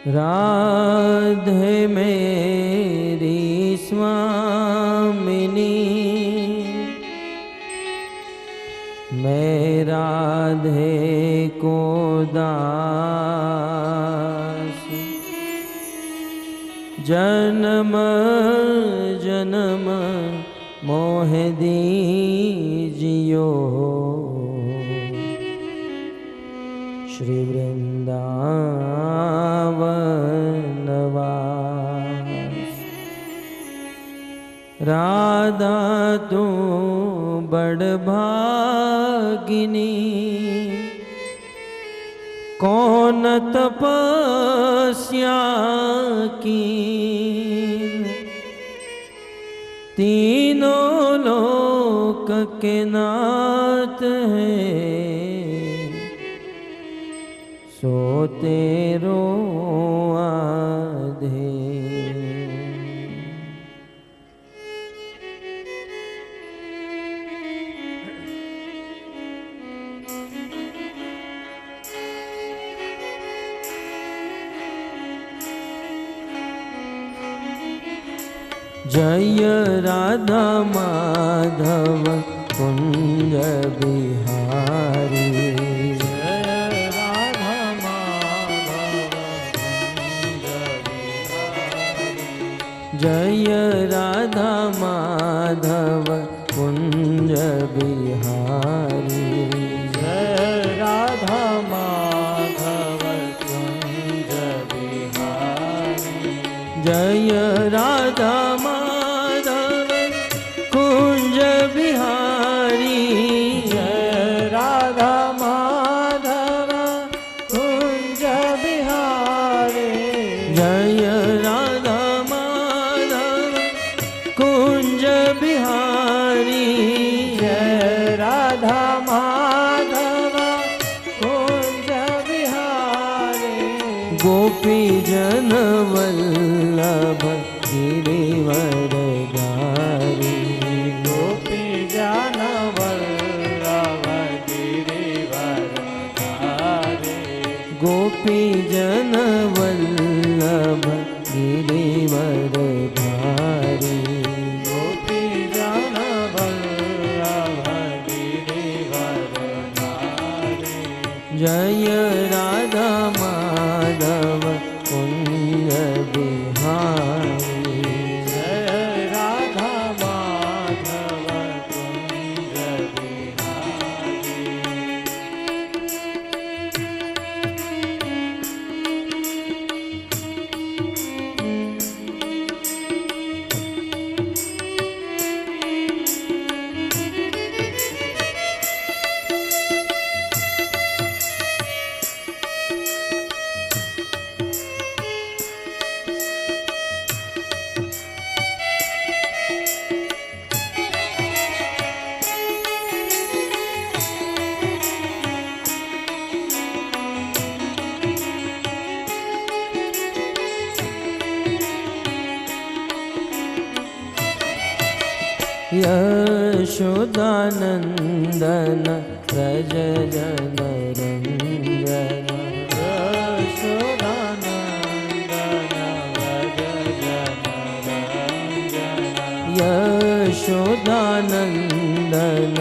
राधे मेरी स्वामिनी, मैं राधे को दास, जन्म जन्म मोह दीजियो, श्री वृंदावन वास। राधा तू बड़ भागिनी, कौन तपस्या की, तीनों लोक के नाथ है, सो तेरो आधे। जय राधा माधव कुंज बिहारी, जय राधा माधव कुंज बिहारी, जय राधा माधव कुंज बिहारी, जय राधा माधव कुंज बिहारी, जय राधा माधव कुंज बिहारी, जय राधा माधव कुंज बिहारी, जय राधा माधव कुंज बिहारी, गोपी जन वल्लभ गिरिवर गारी, गोपी जन वल्लभ गिरिवर धारी, गोपी जन वल्लभ गिरिवर धारी, गोपी जन वल्लभ गिरिवर धारी, जय राधा माधव कुंज बिहारी, जय राधा माधव कुंज बिहारी, यशोदानंदन व्रज जन रंजन, यशोदानंदन व्रज जन यशोदानंदन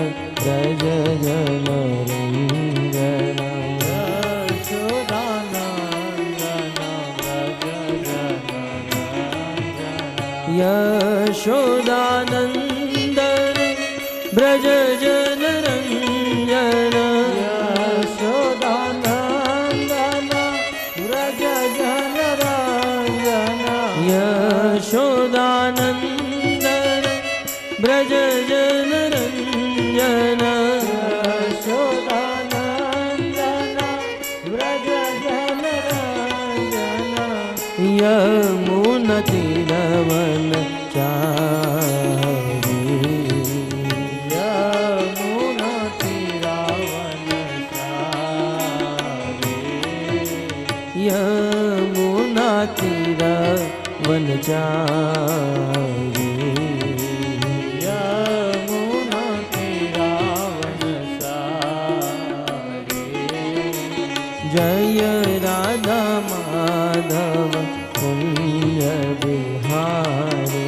व्रज जन रंजन, यशोदानंदन व्रज जन रंजन, यशोदानंदन व्रज जन रंजन, यशोदानंदन व्रज जन रंजन, यमुना तीरवन चारी, यमुना तीरावन चारी, यमुना तीरवन चारी, यमुना तीरावन चारी, जय राधा माधव कुंज बिहारी।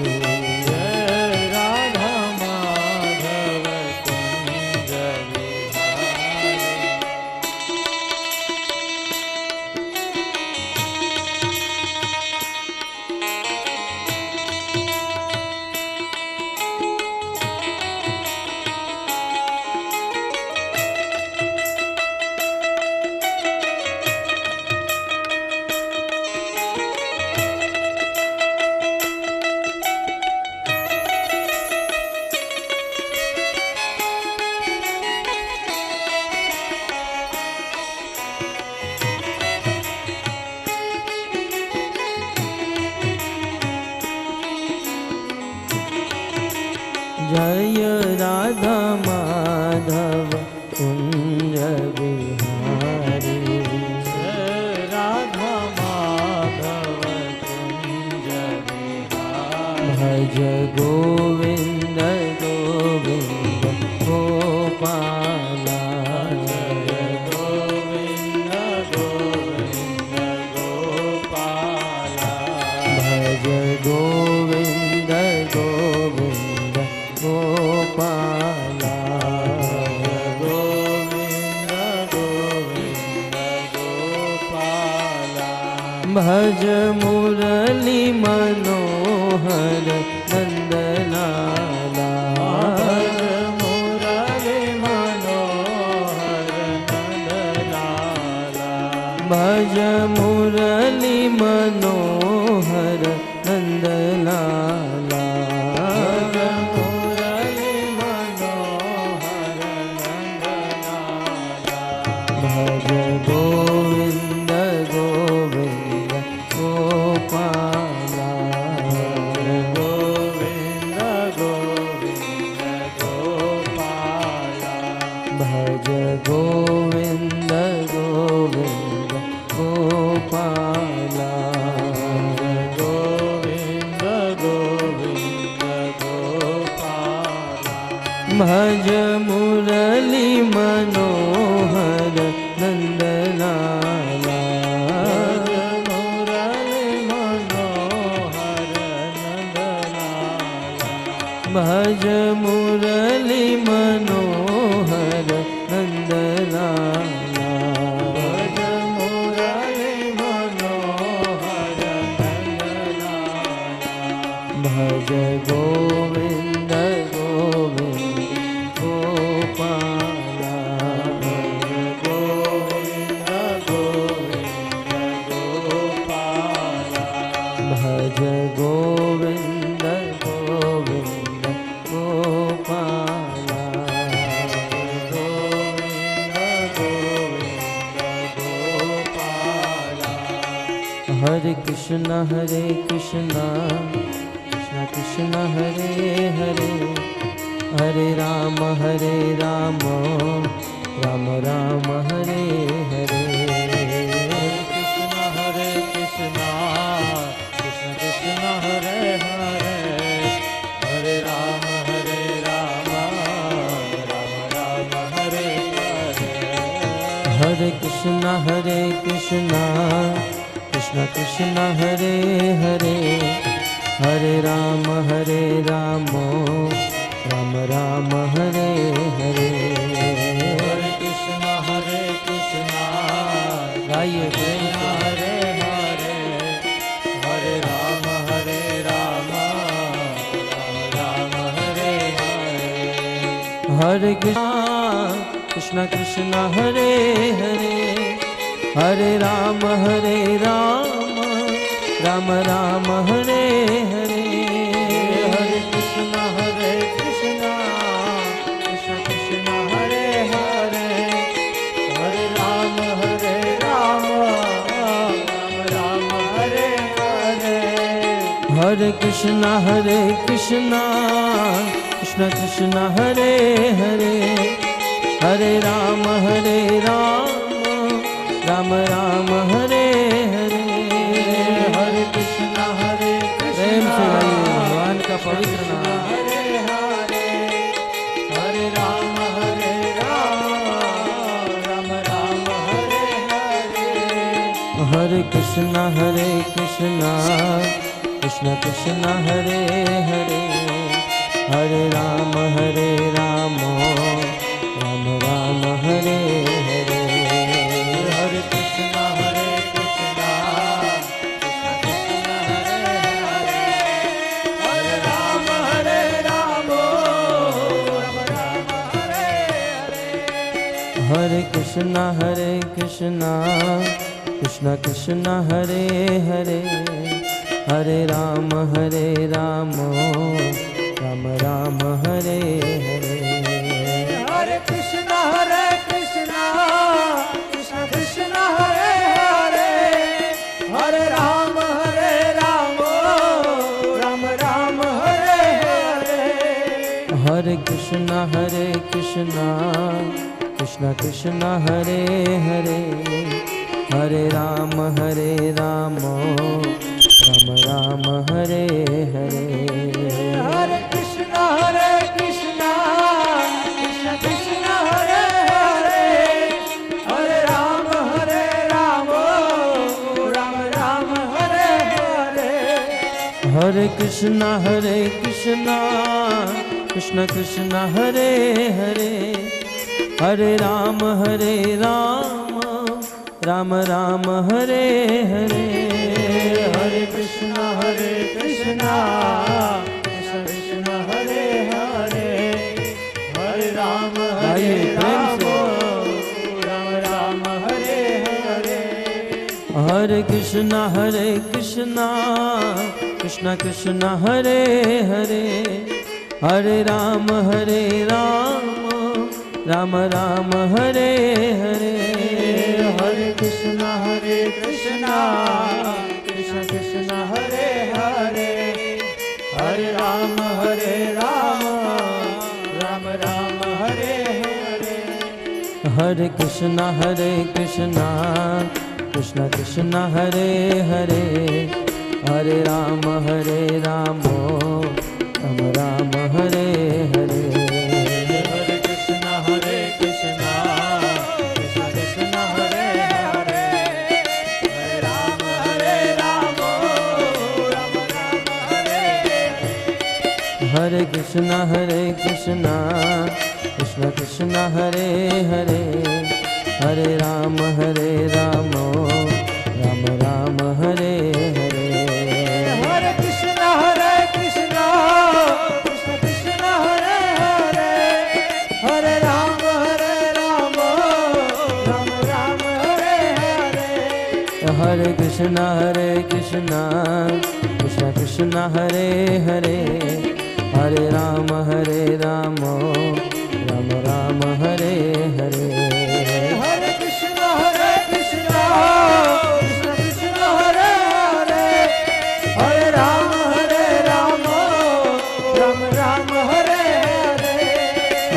जय राधा माधव कुंज बिहारी। जय राधा माधव कुंज बिहारी। जय राधा माधव कुंज बिहारी। भज गोविंद गोविंद गोपाला। जय गोविंद गोविंद गोपाला। भज गोविंद गोविंद गोपाला। गोविंद गोविंद गोपाला। भज मुरली मनोहर नंदलाला। भज मुरली मनोहर नंदलाला। भज मुरली मनोहर नंदलाला। भज मुरली मनोहर नंदलाला। भज गोविंद गोविंद गोपाला। गोविंद गोविंद गोपाला। भज गोविंद गोविंद गोपाला। गोविंद गोविंद गोपाला। भज मुरली मनोहर नंदलाला। भज मुरली मनोहर नंदलाला। भज मुरली मनोहर नंदलाला। भज मुरली मनोहर नंदलाला। भज गोविंद गोविंद गोपाला। भज गोविंद गोविंद गोपाला। भज गोविंद गोविंद गोपाला। गोविंद गोविंद गोपाला। हरे कृष्ण कृष्ण कृष्ण हरे हरे, हरे राम राम राम हरे हरे। कृष्ण कृष्ण कृष्ण हरे हरे, हरे राम राम राम हरे हरे। हरे कृष्ण कृष्ण कृष्ण हरे हरे, हरे राम राम हरे हरे। हरे कृष्ण गाइए प्रेम से। हरे हरे, हरे राम राम हरे हरे। हरे कृष्ण कृष्ण हरे हरे, हरे राम राम हरे हरे। हरे कृष्ण कृष्ण कृष्ण हरे हरे, हरे राम राम हरे हरे। हरे कृष्ण कृष्ण कृष्ण हरे हरे, हरे राम राम हरे हरे। हरे कृष्ण प्रेम से गाइए भगवान का पवित्र नाम। हरे हरे, हरे राम राम हरे हरे। हरे कृष्णा कृष्ण कृष्ण हरे हरे, हरे राम राम राम हरे हरे। हरे कृष्णा कृष्ण कृष्ण हरे हरे, हरे राम राम राम हरे हरे। हरे कृष्णा कृष्ण कृष्ण हरे हरे, हरे राम राम राम हरे हरे। हरे कृष्णा कृष्ण कृष्ण हरे हरे, हरे राम राम हरे हरे। हरे कृष्णा कृष्ण कृष्ण हरे हरे, हरे राम राम राम हरे हरे। हरे कृष्णा कृष्ण कृष्ण हरे हरे, हरे राम राम हरे हरे। हरे कृष्णा कृष्ण कृष्ण हरे हरे, हरे राम राम हरे हरे। हरे कृष्णा कृष्ण कृष्ण हरे हरे, हरे राम आइए प्रेम से। राम हरे हरे। हरे कृष्णा कृष्ण कृष्ण हरे हरे, हरे राम राम हरे हरे। हरे कृष्णा कृष्ण कृष्ण हरे हरे, हरे राम राम हरे हरे। हरे कृष्णा कृष्ण कृष्ण हरे हरे, हरे राम राम हरे हरे। हरे कृष्णा कृष्ण कृष्ण हरे हरे, हरे राम राम हरे हरे। हरे कृष्णा कृष्ण कृष्ण हरे हरे, हरे राम राम हरे हरे। हरे कृष्णा कृष्ण कृष्ण हरे हरे, हरे राम राम हरे हरे। हरे कृष्णा कृष्ण कृष्ण हरे हरे, हरे राम राम हरे हरे। हरे कृष्णा कृष्ण कृष्ण हरे हरे, हरे राम राम हरे हरे।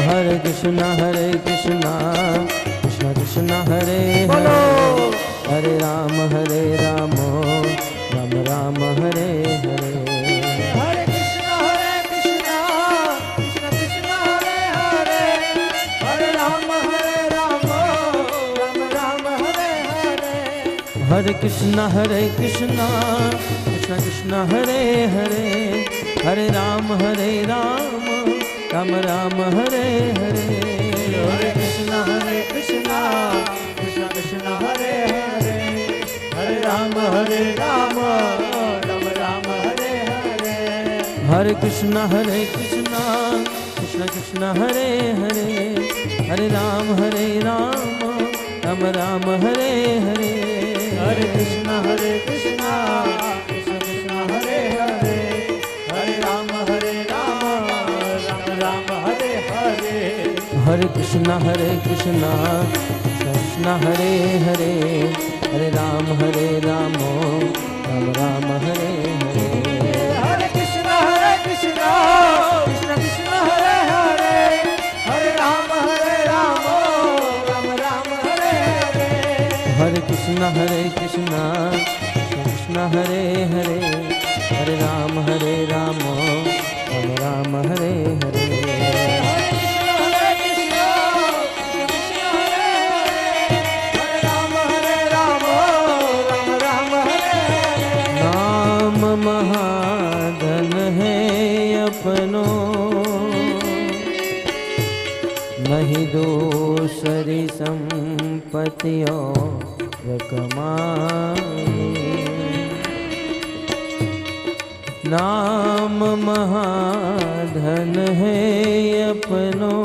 हरे कृष्णा कृष्ण कृष्ण हरे बोलो। हरे, हरे राम राम हरे हरे। हरे कृष्ण कृष्ण कृष्ण हरे हरे, हरे राम राम हरे हरे। हरे कृष्णा कृष्ण कृष्ण हरे हरे, हरे राम राम हरे हरे। हरे कृष्ण कृष्ण कृष्ण हरे हरे, हरे राम राम हरे हरे। हरे कृष्णा कृष्ण कृष्ण हरे हरे, हरे राम राम हरे हरे। हरे कृष्ण कृष्ण कृष्ण हरे हरे, हरे राम राम हरे हरे। हरे कृष्णा कृष्ण कृष्ण हरे हरे, हरे राम राम हरे हरे। हरे कृष्ण कृष्ण कृष्ण हरे हरे, हरे राम राम हरे हरे। हरे कृष्णा कृष्ण कृष्ण हरे हरे, हरे राम राम हरे हरे। हरे नहीं दूसरी संपत्ति और कमाई। नाम महाधन है अपनों,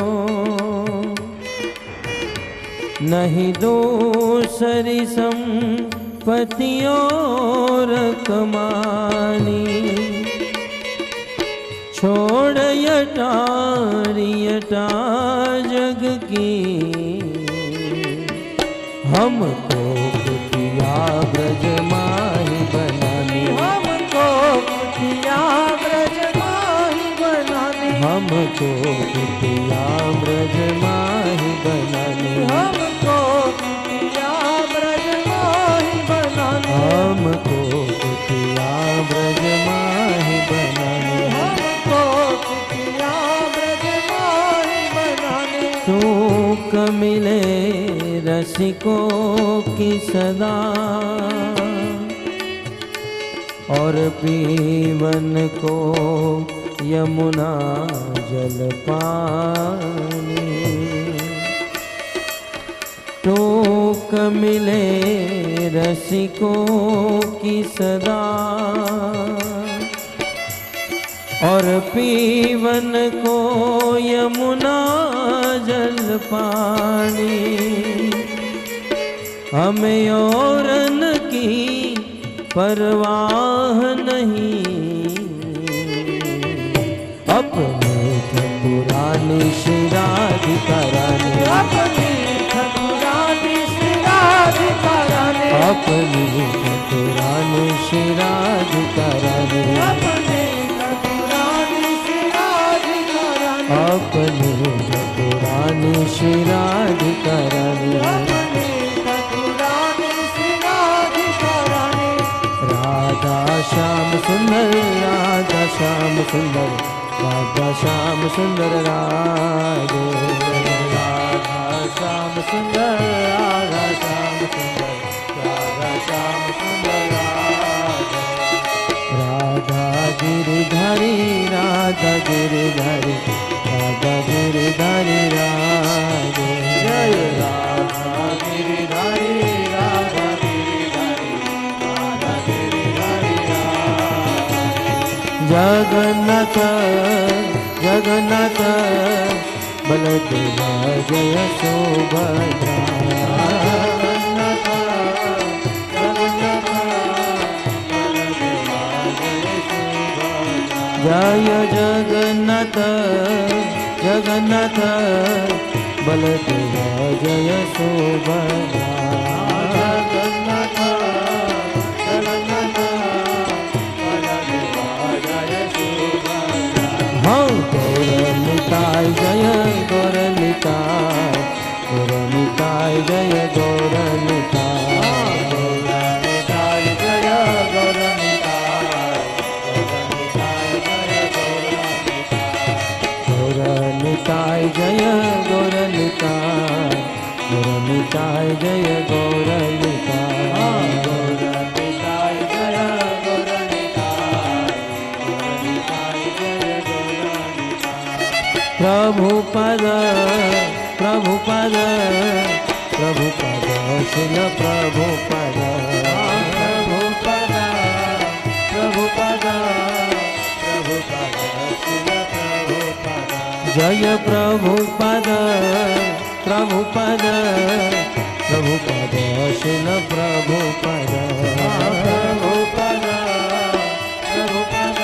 नहीं दूसरी संपत्ति और कमानी। छोड़ यटा जग की, हमको कुटिया ब्रज माही बनानी। हमको कुटिया ब्रज माही बनानी। हमको कुटिया ब्रज माही बनानी। हमको कुटिया ब्रज माही बनानी। हमको कुटिया ब्रज माही बनानी। हमको कुटिया ब्रज माही बनानी। सुख मिले रसिकों की सदा, और पीवन को यमुना जल पानी। टोक मिले रसिकों की सदा, और पीवन को यमुना जल पानी। हमें औरन की परवाह नहीं, अपने ठाकुरानी श्रीराधिका रानी। अपनी ठाकुरानी श्रीराधिका रानी। अपनी ठाकुरानी श्रीराधिका रानी। अपनी ठाकुरानी श्रीराधिका रानी। अपनी ठाकुरानी श्रीराधिका रानी। अपनी ठाकुरानी श्रीराधिका रानी। राधा श्याम सुंदर, राधा श्याम सुंदर, राधा श्याम सुंदर राधे। राधा श्याम सुंदर, राधा श्याम सुंदर, राधा श्याम सुंदर राधे। राधा गिरिधारी, राधा गिरिधारी, राधा गिरिधारी राधे। जय राधा गिरिधारी, राधा गिरिधारी, राधा गिरिधारी राधे। जगन्नाथ जगन्नाथ बलदेवा जय सुभद्रा। जगन्नाथ जगन्नाथ बलदेवा जय सुभद्रा। जय जगन्नाथ जगन्नाथ बलदेवा जय सुभद्रा। जगन्नाथ जगन्नाथ बलदेवा जय सुभद्रा। हाँ गौर निताय जय गौर निताय, गौर निताय जय गौर निताय। गौर निताय जय गौर निताय, गौर निताय जय गौर निताय, गौर निताय जय गौर निताय। गौर निताय जय गौर निताय, गौर निताय जय गौर निताय। प्रभुपद प्रभुपद प्रभुपद शिल प्रभुपद। प्रभुपद प्रभुपद प्रभुपद शिल प्रभुपद। जय प्रभुपद प्रभुपद प्रभुपद शिल प्रभुपद। प्रभुपद प्रभुपद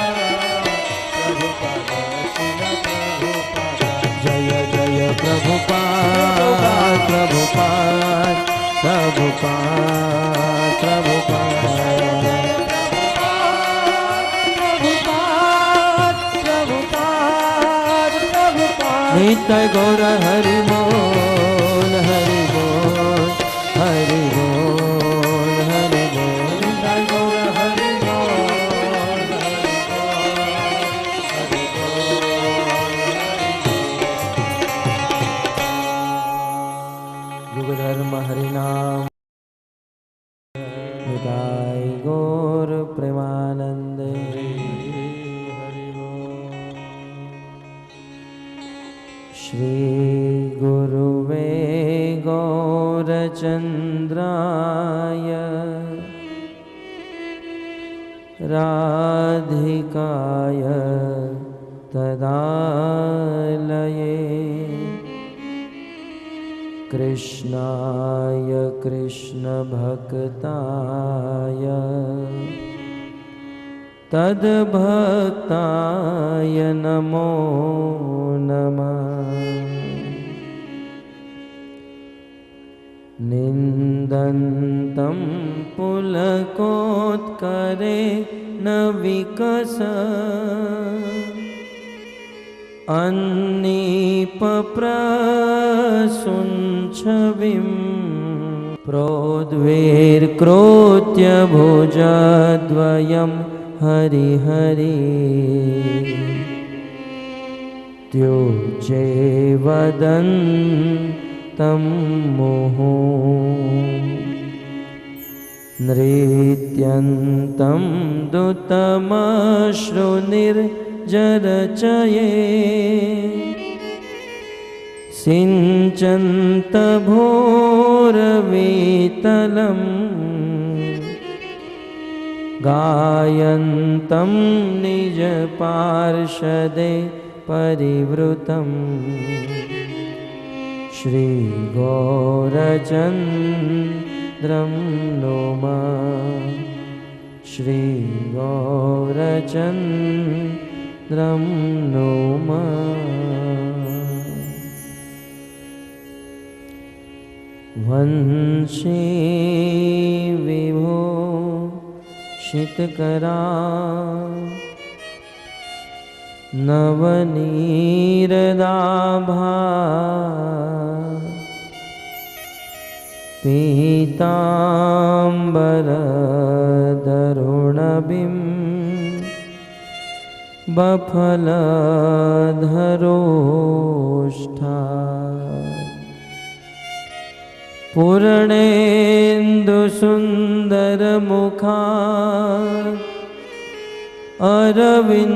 प्रभुपद शिल प्रभुपद। जय जय प्रभुपाद प्रभुपाद प्रभुपाद प्रभुपाद। नित्य गौर हरि बोल हरि बोल हरि बोल हरि बोल। नित्य गौर हरि बोल हरि बोल हरि बोल। युग धर्म हरि नाम निताय गौर प्रेमानंदे। श्री गुरु पूर्णचन्द्राय राधिकाय तदालये कृष्णाय कृष्णभक्ताय तद्भक्ताय नमो नमः। निन्दन्तं पुलकोत्करे न विकस अन्नीपप्रसुञ्छविं प्रोद्वेर्क्रोत्य भुजद्वयं हरिहरि त्युजे वदन्तं मुहुः नृत्यन्तं दुतमश्रुनिर्जरचये सिञ्चन्तभोरवीतलं गायन्तं निजपार्षदे परिवृतं श्रीगौरचन्द्रं नोमा श्रीगौरचन्द्रं नोमा। वंशी विभो शितकरा नवनीरदाभा पीताम्बरधरुणबिं बफलधरोष्ठा पूर्णेन्दुसुन्दरमुखा अरविन्दनेत्रा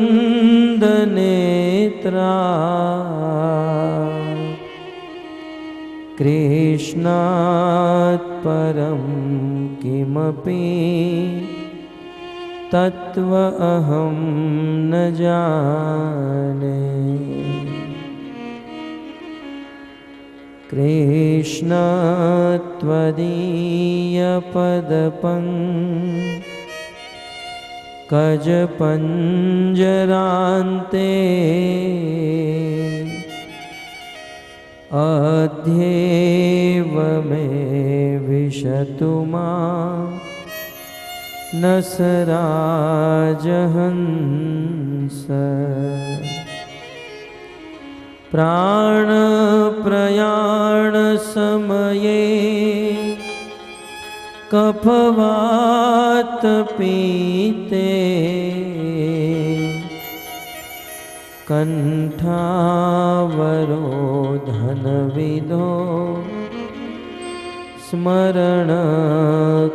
कृष्णात् परं किमपि तत्त्व अहं न जाने। कृष्ण त्वदीयपदपङ्कजपञ्जरान्ते अध्येव मे विशतु मां न सराजहंस। प्राणप्रयाणसमये कफवातपीते कण्ठावरोधनविधो स्मरण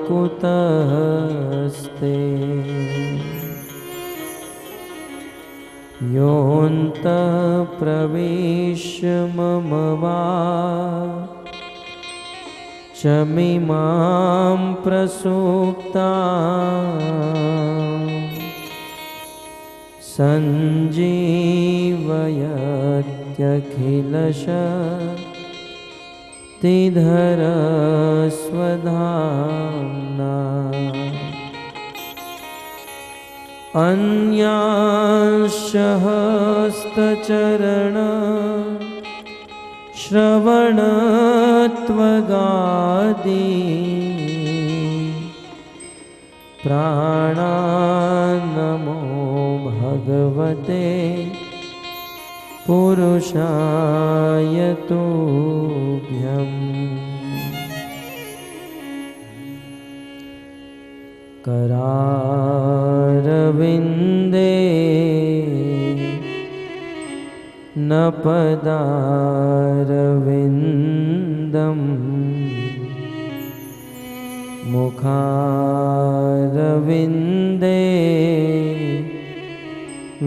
कुतस्ते। योऽन्तः प्रविश्य मम वाचमिमां प्रसुप्तां सञ्जीवयत्यखिलशक्तिधरस्वधाम्ना। अन्यांशहस्तचरण श्रवणत्वगादि प्राणान्नमो भगवते पुरुषाय तुभ्यम्। करारविन्दे न पदारविन्दम् मुखारविन्दे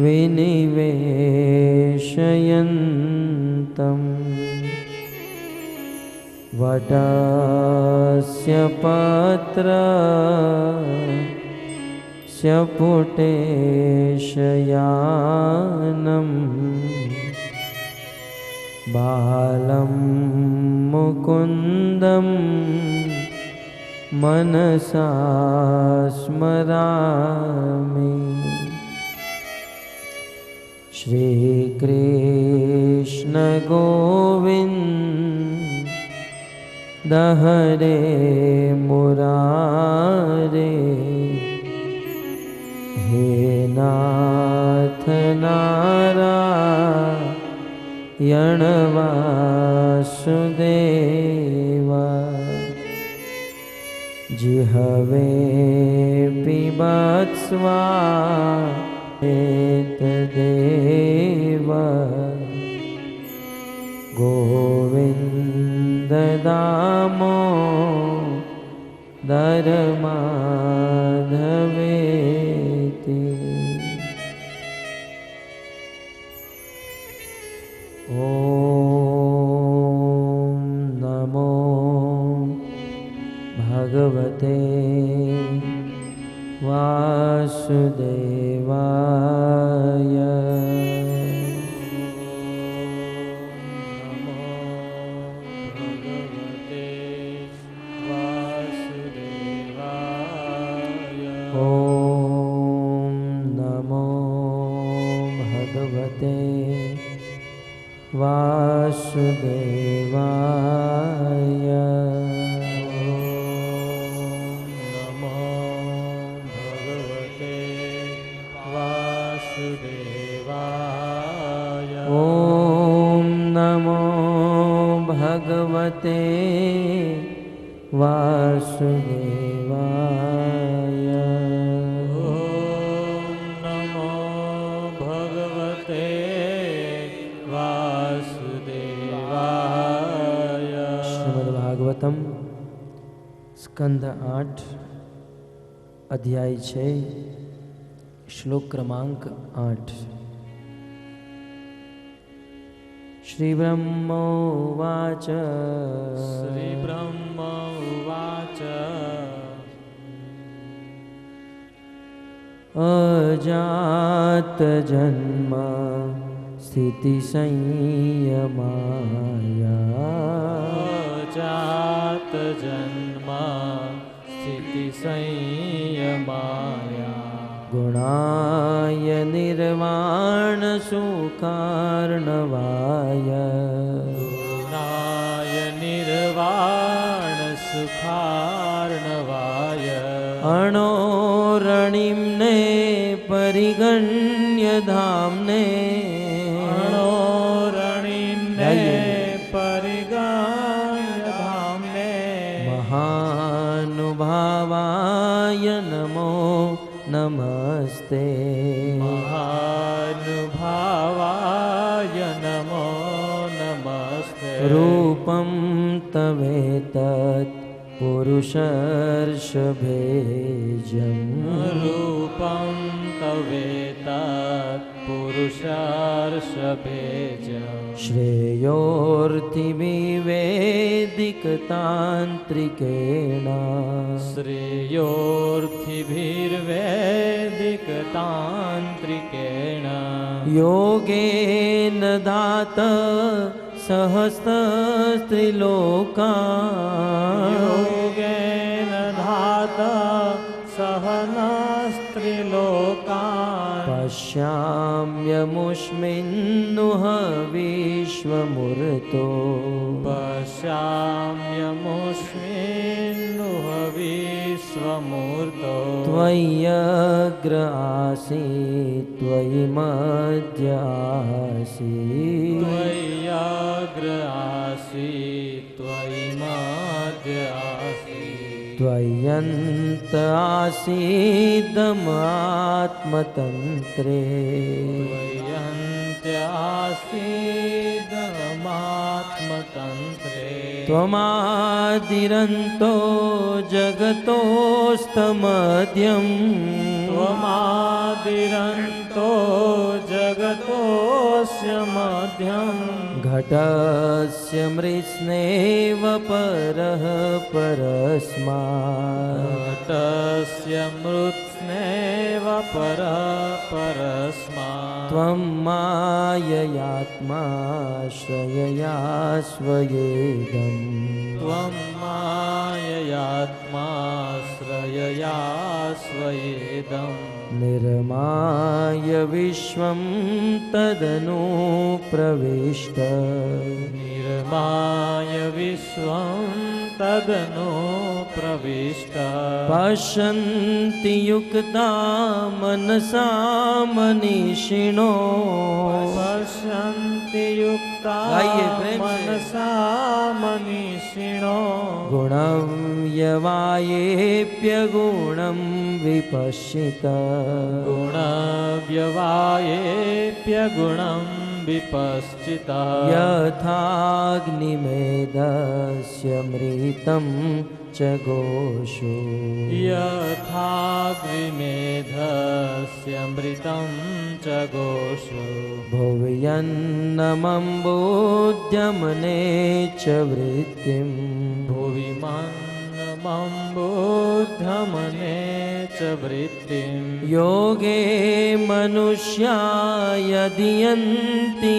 विनिवेशयन्तम्। वटारविन्दे स्य पत्रस्य पुटेशयानम् बालं मुकुन्दं मनसा स्मरामि। श्रीकृष्ण गोविन्द हरे मुरारे, हे नाथ नारायण वासुदेवा। जिह्वे पिबत् स्वामेतदेव, गोविन्द दामोदर माधवेति। ॐ नमो भगवते वासुदेवाय। वासुदेवाय। नमो भगवते वासुदेवाय। ॐ नमो भगवते वासुदेवाय। भागवतम स्कंद 8 अध्याय 6 श्लोक क्रमांक 8। श्री ब्रह्मोवाच। श्री ब्रह्मोवाच। अजात जन्म स्थिति संयमाया। जात जन्म स्थिति संयमाया। गुणाय निर्वाण सुखार्णवाय। गुणाय निर्वाण सुखार्णवाय। अणोरणिम्ने परिगण्य धाम्ने। अणोरणिम्ने महानुभावाय नमो नमस्ते। महानुभावाय नमो नमस्ते। रूपं तवेतत् पुरुषर्षभेजम्। रूपं तवेतत् पुरुषर्षभेजम्। श्रेयोर्थिविवेदिकतान्त्रिकेण। श्रेयोर्थिभिर्वैदिकतान्त्रिकेण। योगेन दात सहस्रस्त्रिलोकान्। योगेन धात सहस्रस्त्रिलोकान्। पश्याम्यमुष्मिन्नुह विश्वमूर्तो। पश्याम्यमुष्मिन्नुह विश्वमूर्तो। त्वय्यग्र आसीत् त्वयि मध्य आसीत्। त्वय्यग्र आसीत् त्वयि मध्य आसीत्। त्वय्यन्त आसीदमात्मतन्त्रे। त्वय्यन्त आसीदमात्मतन्त्रे। त्वमादिरन्तो जगतोऽस्तमध्यम्। त्वमादिरन्तो जगतोऽस्य मध्यम्। घटस्य मृत्स्नेव परः परस्मात् घटस्य मृत्स्नेव परः परस्मात् त्वं माययात्माश्रयया स्वयेदम् त्वं माययात्माश्रयया स्वयेदम् निर्माय विश्वं तदनु प्रविष्ट निर्माय विश्वं तदनु प्रविष्ट पश्यन्ति युक्ता मनसा मनीषिणो पश्यन्ति युक्ता गाइए प्रेम से। मनसा मनीषिणो गुणं यवायेऽप्यगुणं विपश्यित गुणव्यवायेऽप्यगुणं विपश्चिता यथाग्निमेधस्य मृतं च गोषु यथाग्निमेधस्य मृतं च गोषु भुवयन्नमम्बोद्यमने च वृत्तिम् भुवि मन्नमम्बोधमने च वृत्तिं योगे मनुष्या यदियन्ति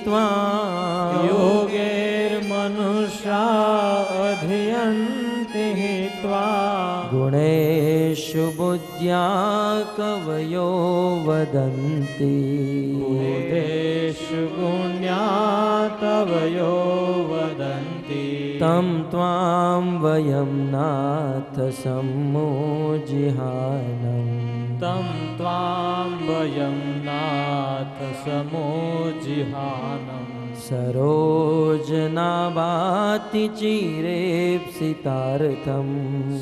त्वां योगैर्मनुष्या अधियन्ति त्वां गुणेषु बुद्ध्या कवयो वदन्ति बुद्धेषु गुण्या तवयो वदन्ति तं त्वां वयं नाथ सम्मोजिहानम् तं त्वां वयं नाथ समोजिहानम् सरोजनाभाति चिरेप्सितार्थम्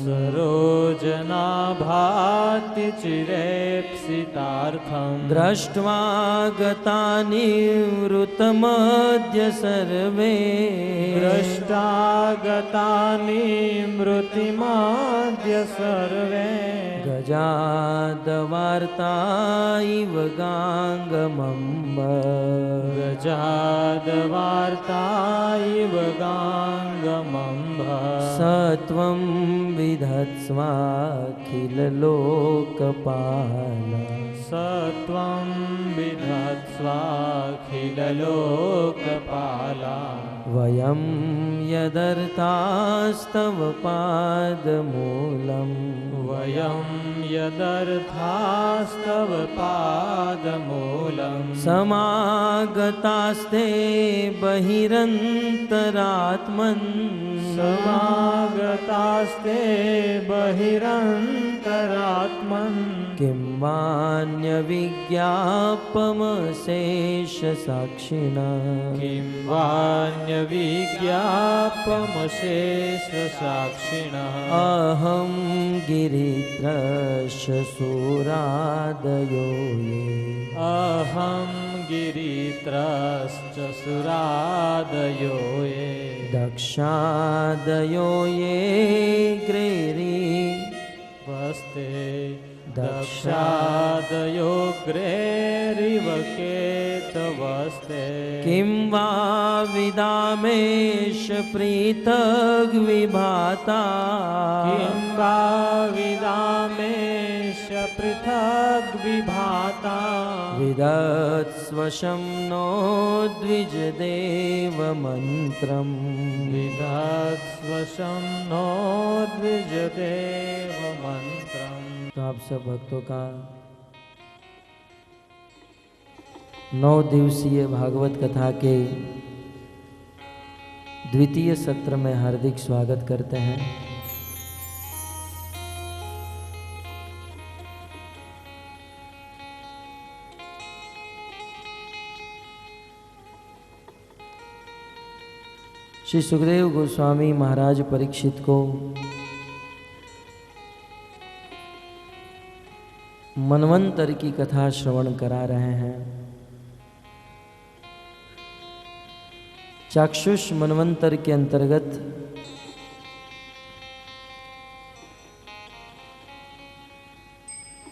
सरोजनाभाति चिरेप्सितार्थम् दृष्ट्वा गतानि वृतमद्य सर्वे दृष्टा गतानि मृतिमाद्य सर्वे गजादवार्ता इव गाङ्गमम्ब गजादवार्ता इव गाङ्गमम्ब स त्वं विधत्स्वाखिललोकपाल स त्वं विधत्स्वाखिललोकपाला वयं यदर्थास्तव पादमूलम् वयं यदर्थास्तव पादमूलं समागतास्ते बहिरन्तरात्मन् समागतास्ते बहिरन्तरात्मन् किं वान्यविज्ञापमशेषसाक्षिणः किं वान्यविज्ञापमशेषसाक्षिणः अहं गिरित्रस्य सुरादयो ये अहं गिरित्रश्च सुरादयो ये दक्षादयो ये ग्रेरि वस्ते दक्षादयोग्रेरिव केतवस्ते किं वा विदामेश पृथग्विभाता किं वा विदामेश पृथग्विभाता विदत्स्वशं नो द्विजदेवमन्त्रम् विधत्स्वशं नो द्विजदेवमन्त्रम्। तो आप सब भक्तों का 9 दिवसीय भागवत कथा के द्वितीय सत्र में हार्दिक स्वागत करते हैं। श्री सुखदेव गोस्वामी महाराज परीक्षित को मनवंतर की कथा श्रवण करा रहे हैं। चाक्षुष मनवंतर के अंतर्गत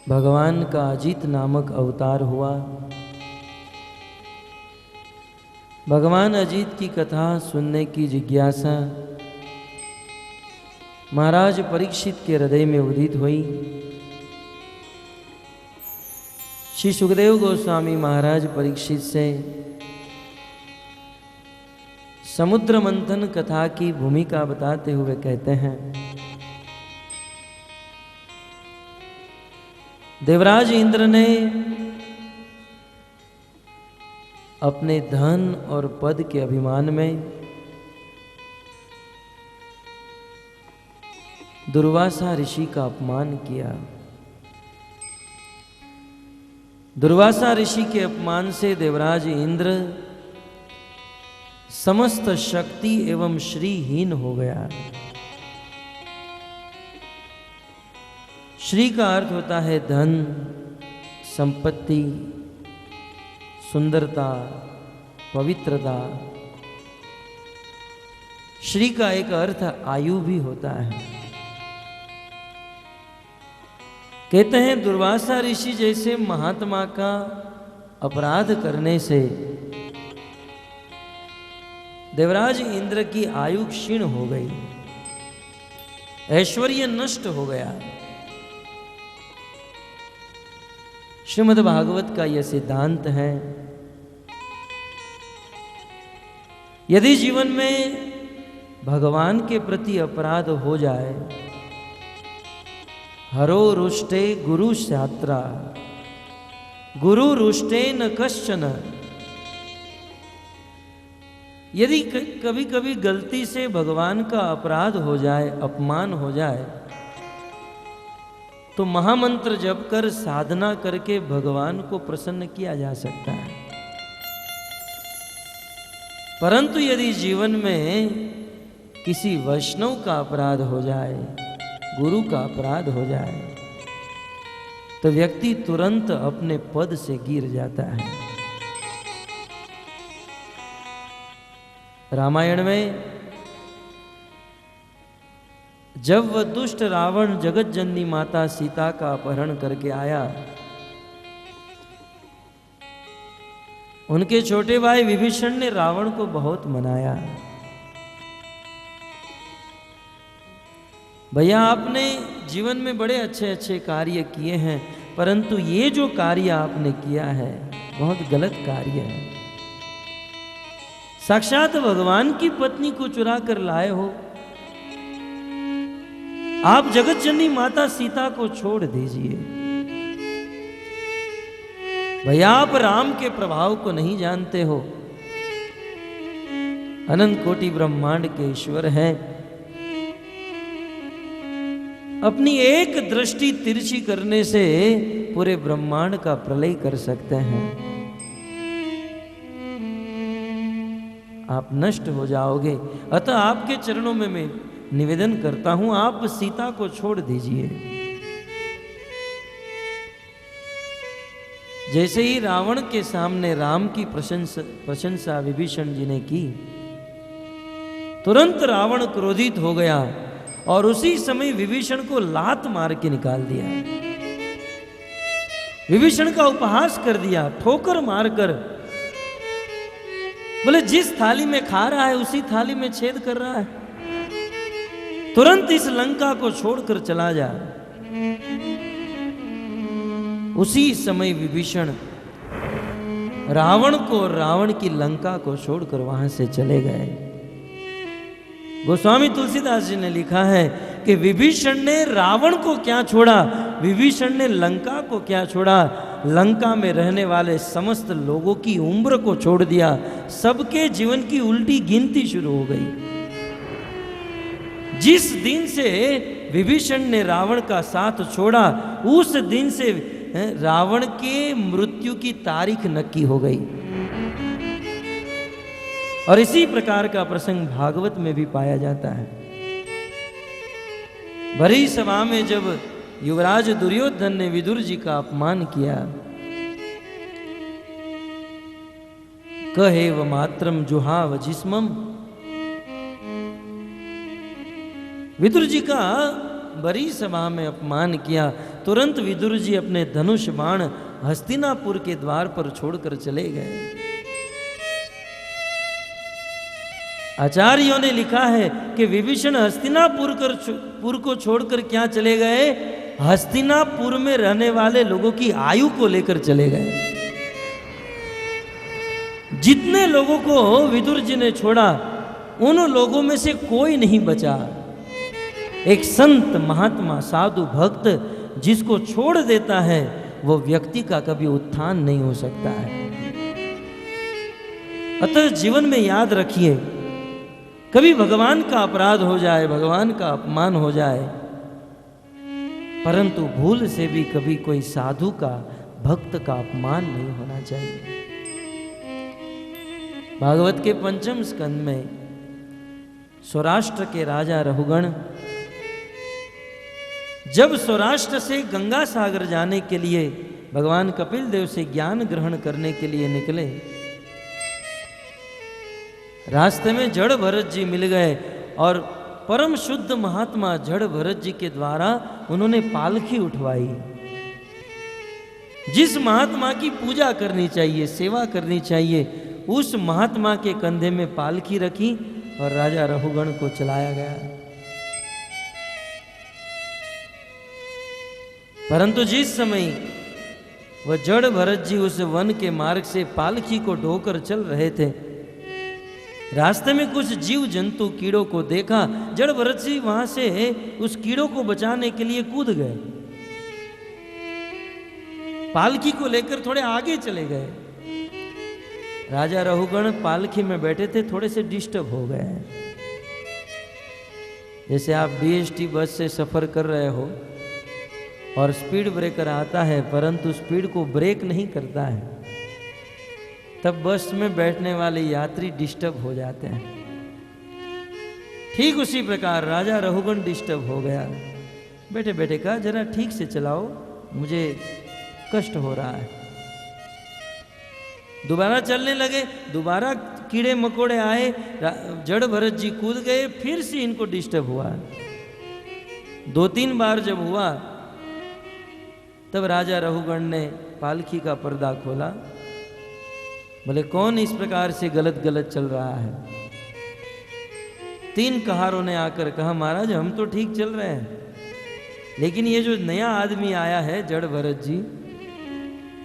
भगवान का अजित नामक अवतार हुआ। भगवान अजीत की कथा सुनने की जिज्ञासा महाराज परीक्षित के हृदय में उदित हुई। श्री सुखदेव गोस्वामी महाराज परीक्षित से समुद्र मंथन कथा की भूमिका बताते हुए कहते हैं, देवराज इंद्र ने अपने धन और पद के अभिमान में दुर्वासा ऋषि का अपमान किया। दुर्वासा ऋषि के अपमान से देवराज इंद्र समस्त शक्ति एवं श्रीहीन हो गया। श्री का अर्थ होता है धन, संपत्ति, सुंदरता, पवित्रता। श्री का एक अर्थ आयु भी होता है। कहते हैं दुर्वासा ऋषि जैसे महात्मा का अपराध करने से देवराज इंद्र की आयु क्षीण हो गई, ऐश्वर्य नष्ट हो गया। श्रीमद् भागवत का यह सिद्धांत है, यदि जीवन में भगवान के प्रति अपराध हो जाए, हरो रुष्टे गुरु शात्रा, गुरु रुष्टे न कश्चन। यदि कभी कभी गलती से भगवान का अपराध हो जाए, अपमान हो जाए, तो महामंत्र जप कर साधना करके भगवान को प्रसन्न किया जा सकता है। परंतु यदि जीवन में किसी वैष्णव का अपराध हो जाए, गुरु का अपराध हो जाए, तो व्यक्ति तुरंत अपने पद से गिर जाता है। रामायण में जब वह दुष्ट रावण जगत जननी माता सीता का अपहरण करके आया, उनके छोटे भाई विभीषण ने रावण को बहुत मनाया। भैया आपने जीवन में बड़े अच्छे अच्छे कार्य किए हैं, परंतु ये जो कार्य आपने किया है बहुत गलत कार्य है। साक्षात भगवान की पत्नी को चुरा कर लाए हो, आप जगत जननी माता सीता को छोड़ दीजिए। भैया आप राम के प्रभाव को नहीं जानते हो, अनंत कोटि ब्रह्मांड के ईश्वर हैं। अपनी एक दृष्टि तिरछी करने से पूरे ब्रह्मांड का प्रलय कर सकते हैं। आप नष्ट हो जाओगे। अतः आपके चरणों में मैं निवेदन करता हूं, आप सीता को छोड़ दीजिए। जैसे ही रावण के सामने राम की प्रशंसा विभीषण जी ने की, तुरंत रावण क्रोधित हो गया और उसी समय विभीषण को लात मार के निकाल दिया। विभीषण का उपहास कर दिया, ठोकर मारकर। बोले जिस थाली में खा रहा है उसी थाली में छेद कर रहा है, तुरंत इस लंका को छोड़कर चला जा। उसी समय विभीषण रावण को, रावण की लंका को छोड़कर वहां से चले गए। गोस्वामी तुलसीदास जी ने लिखा है कि विभीषण ने रावण को क्या छोड़ा, विभीषण ने लंका को क्या छोड़ा, लंका में रहने वाले समस्त लोगों की उम्र को छोड़ दिया। सबके जीवन की उल्टी गिनती शुरू हो गई। जिस दिन से विभीषण ने रावण का साथ छोड़ा, उस दिन से रावण के मृत्यु की तारीख नक्की हो गई। और इसी प्रकार का प्रसंग भागवत में भी पाया जाता है। भरी सभा में जब युवराज दुर्योधन ने विदुर जी का अपमान किया, कहेव मात्रम जुहाव जिस्मम, विदुर जी का बड़ी सभा में अपमान किया। तुरंत विदुर जी अपने धनुष बाण हस्तिनापुर के द्वार पर छोड़कर चले गए। आचार्यों ने लिखा है कि विभीषण हस्तिनापुर को छोड़कर क्या चले गए? हस्तिनापुर में रहने वाले लोगों की आयु को लेकर चले गए। जितने लोगों को विदुर जी ने छोड़ा, उन लोगों में से कोई नहीं बचा। एक संत, महात्मा, साधु, भक्त जिसको छोड़ देता है, वो व्यक्ति का कभी उत्थान नहीं हो सकता है। अतः जीवन में याद रखिए, कभी भगवान का अपराध हो जाए, भगवान का अपमान हो जाए, परंतु भूल से भी कभी कोई साधु का, भक्त का अपमान नहीं होना चाहिए। भागवत के 5वें स्कंद में सौराष्ट्र के राजा रहुगण जब सौराष्ट्र से गंगा सागर जाने के लिए भगवान कपिल देव से ज्ञान ग्रहण करने के लिए निकले, रास्ते में जड़ भरत जी मिल गए और परम शुद्ध महात्मा जड़ भरत जी के द्वारा उन्होंने पालकी उठवाई। जिस महात्मा की पूजा करनी चाहिए, सेवा करनी चाहिए, उस महात्मा के कंधे में पालकी रखी और राजा रहुगण को चलाया गया। परंतु जिस समय वह जड़ भरत जी उस वन के मार्ग से पालकी को ढोकर चल रहे थे, रास्ते में कुछ जीव जंतु कीड़ों को देखा। जड़ भरत जी वहां से उस कीड़ों को बचाने के लिए कूद गए, पालकी को लेकर थोड़े आगे चले गए। राजा रहुगण पालकी में बैठे थे, थोड़े से डिस्टर्ब हो गए। जैसे आप बीएसटी बस से सफर कर रहे हो और स्पीड ब्रेकर आता है, परंतु स्पीड को ब्रेक नहीं करता है, तब बस में बैठने वाले यात्री डिस्टर्ब हो जाते हैं। ठीक उसी प्रकार राजा रहुगण डिस्टर्ब हो गया। बैठे बैठे कहा, जरा ठीक से चलाओ, मुझे कष्ट हो रहा है। दोबारा चलने लगे, दोबारा कीड़े मकोड़े आए, जड़ भरत जी कूद गए, फिर से इनको डिस्टर्ब हुआ। 2-3 बार जब हुआ, तब राजा रहुगण ने पालकी का पर्दा खोला। बोले, कौन इस प्रकार से गलत गलत चल रहा है? 3 कहारों ने आकर कहा, महाराज हम तो ठीक चल रहे हैं, लेकिन ये जो नया आदमी आया है जड़ भरत जी,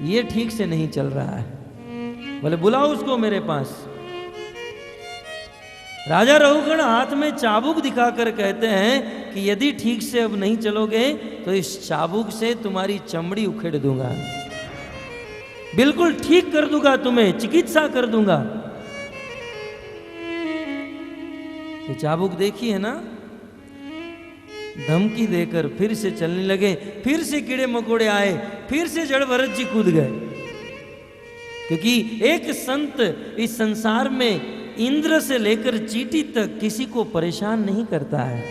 ये ठीक से नहीं चल रहा है। बोले, बुलाओ उसको मेरे पास। राजा रहुगण हाथ में चाबुक दिखाकर कहते हैं कि यदि ठीक से अब नहीं चलोगे तो इस चाबुक से तुम्हारी चमड़ी उखेड़ दूंगा, बिल्कुल ठीक कर दूंगा, तुम्हें चिकित्सा कर दूंगा। ये चाबुक देखी है ना, धमकी देकर फिर से चलने लगे। फिर से कीड़े मकोड़े आए, फिर से जड़ भरत जी कूद गए। क्योंकि एक संत इस संसार में इंद्र से लेकर चींटी तक किसी को परेशान नहीं करता है।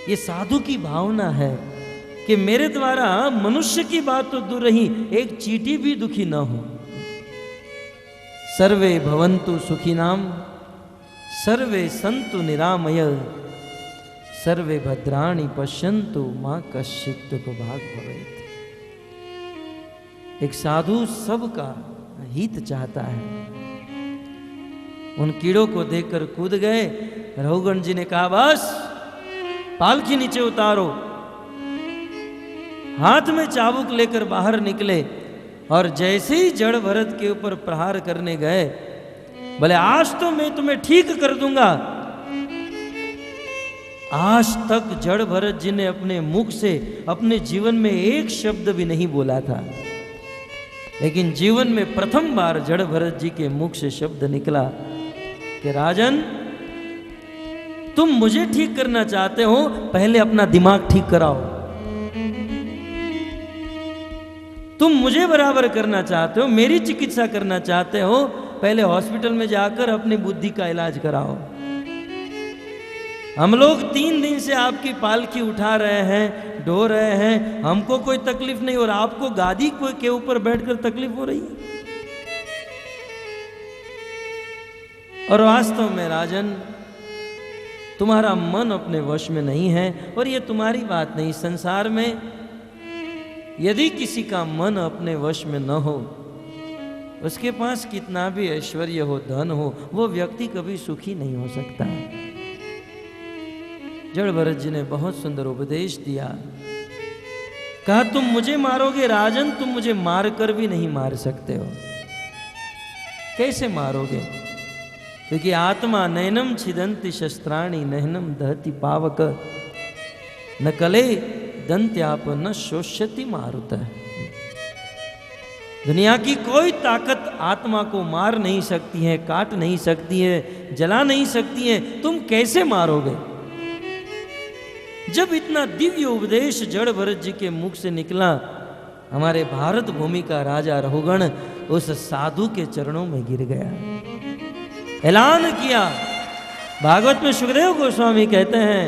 ये साधु की भावना है कि मेरे द्वारा मनुष्य की बात तो दूर रही, एक चींटी भी दुखी ना हो। सर्वे भवन्तु सुखिनाम, सर्वे सन्तु निरामय, सर्वे भद्राणि पश्यन्तु मां कश्चित् दुःखभाग् भवेत्। एक साधु सबका हित चाहता है। उन कीड़ों को देखकर कूद गए। रहुगण जी ने कहा, बस पालकी नीचे उतारो। हाथ में चाबुक लेकर बाहर निकले और जैसे ही जड़ भरत के ऊपर प्रहार करने गए, बोले, आज तो मैं तुम्हें ठीक कर दूंगा। आज तक जड़ भरत जी ने अपने मुख से अपने जीवन में एक शब्द भी नहीं बोला था, लेकिन जीवन में प्रथम बार जड़ भरत जी के मुख से शब्द निकला कि राजन, तुम मुझे ठीक करना चाहते हो, पहले अपना दिमाग ठीक कराओ। तुम मुझे बराबर करना चाहते हो, मेरी चिकित्सा करना चाहते हो, पहले हॉस्पिटल में जाकर अपनी बुद्धि का इलाज कराओ। हम लोग 3 दिन से आपकी पालकी उठा रहे हैं, ढो रहे हैं, हमको कोई तकलीफ नहीं, और आपको गादी के ऊपर बैठकर तकलीफ हो रही है। और वास्तव में राजन, तुम्हारा मन अपने वश में नहीं है। और ये तुम्हारी बात नहीं, संसार में यदि किसी का मन अपने वश में न हो, उसके पास कितना भी ऐश्वर्य हो, धन हो, वो व्यक्ति कभी सुखी नहीं हो सकता। जड़ भरत जी ने बहुत सुंदर उपदेश दिया। कहा तुम मुझे मारोगे राजन, तुम मुझे मार कर भी नहीं मार सकते हो। कैसे मारोगे? क्योंकि आत्मा नैनम छिदंति शस्त्राणि नहनम दहति पावक न कले दंत्याप न शोष्यति मारुत। दुनिया की कोई ताकत आत्मा को मार नहीं सकती है, काट नहीं सकती है, जला नहीं सकती है। तुम कैसे मारोगे? जब इतना दिव्य उपदेश जड़ भरत जी के मुख से निकला, हमारे भारत भूमि का राजा रहुगण उस साधु के चरणों में गिर गया, ऐलान किया। भागवत में सुखदेव गोस्वामी कहते हैं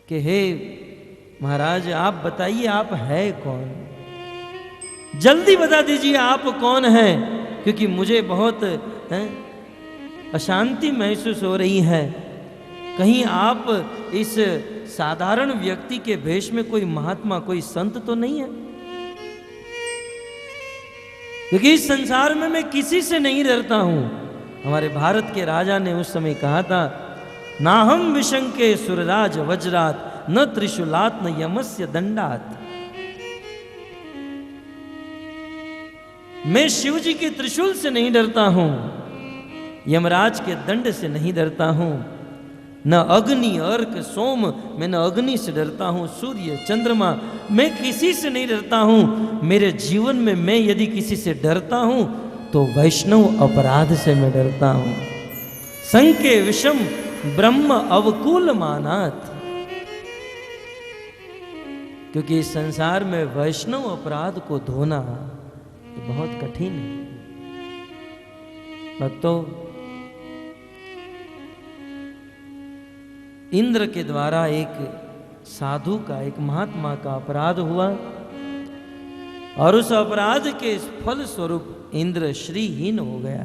कि हे महाराज, आप बताइए आप है कौन? जल्दी बता दीजिए आप कौन हैं, क्योंकि मुझे बहुत अशांति महसूस हो रही है। कहीं आप इस साधारण व्यक्ति के भेष में कोई महात्मा, कोई संत तो नहीं है? क्योंकि इस संसार में मैं किसी से नहीं डरता हूं। हमारे भारत के राजा ने उस समय कहा था, ना हम विशंके सुरराज वज्रात न त्रिशूलात न यमस्य दंडात। मैं शिव जी के त्रिशूल से नहीं डरता हूं, यमराज के दंड से नहीं डरता हूं, न अग्नि अर्क सोम, मैं न अग्नि से डरता हूं, सूर्य चंद्रमा, मैं किसी से नहीं डरता हूं। मेरे जीवन में मैं यदि किसी से डरता हूं तो वैष्णव अपराध से मैं डरता हूं। संके विषम ब्रह्म अवकूल मानात। क्योंकि इस संसार में वैष्णव अपराध को धोना बहुत कठिन है। भक्तों, इंद्र के द्वारा एक साधु का, एक महात्मा का अपराध हुआ और उस अपराध के फल स्वरूप इंद्र श्रीहीन हो गया।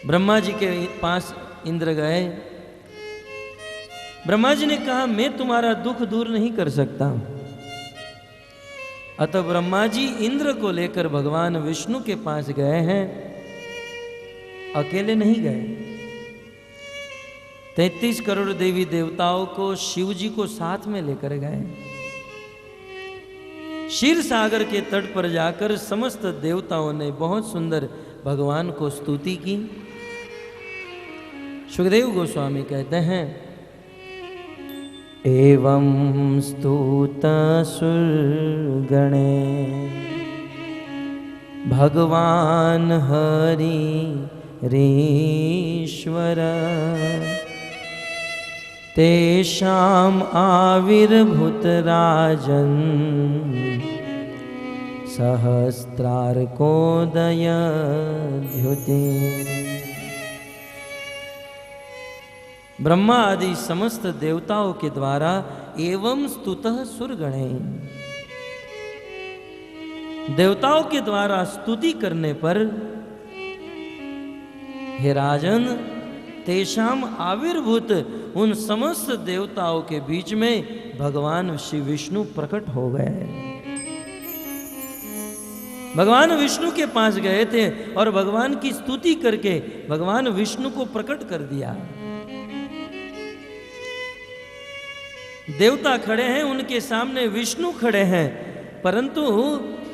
ब्रह्मा जी के पास इंद्र गए। ब्रह्मा जी ने कहा, मैं तुम्हारा दुख दूर नहीं कर सकता। अतः ब्रह्मा जी इंद्र को लेकर भगवान विष्णु के पास गए हैं। अकेले नहीं गए, 33 करोड़ देवी देवताओं को, शिव जी को साथ में लेकर गए। क्षीर सागर के तट पर जाकर समस्त देवताओं ने बहुत सुंदर भगवान को स्तुति की। सुखदेव गोस्वामी कहते हैं, एवं स्तुत सुरगणे भगवान हरि रीश्वर तेषाम् आविर्भूत राजन् सहस्रार्कोदय द्युति। ब्रह्मा आदि समस्त देवताओं के द्वारा एवं स्तुतः सुरगणे, देवताओं के द्वारा स्तुति करने पर, हे राजन, तेषाम आविर्भूत, उन समस्त देवताओं के बीच में भगवान श्री विष्णु प्रकट हो गए। भगवान विष्णु के पास गए थे और भगवान की स्तुति करके भगवान विष्णु को प्रकट कर दिया। देवता खड़े हैं, उनके सामने विष्णु खड़े हैं, परंतु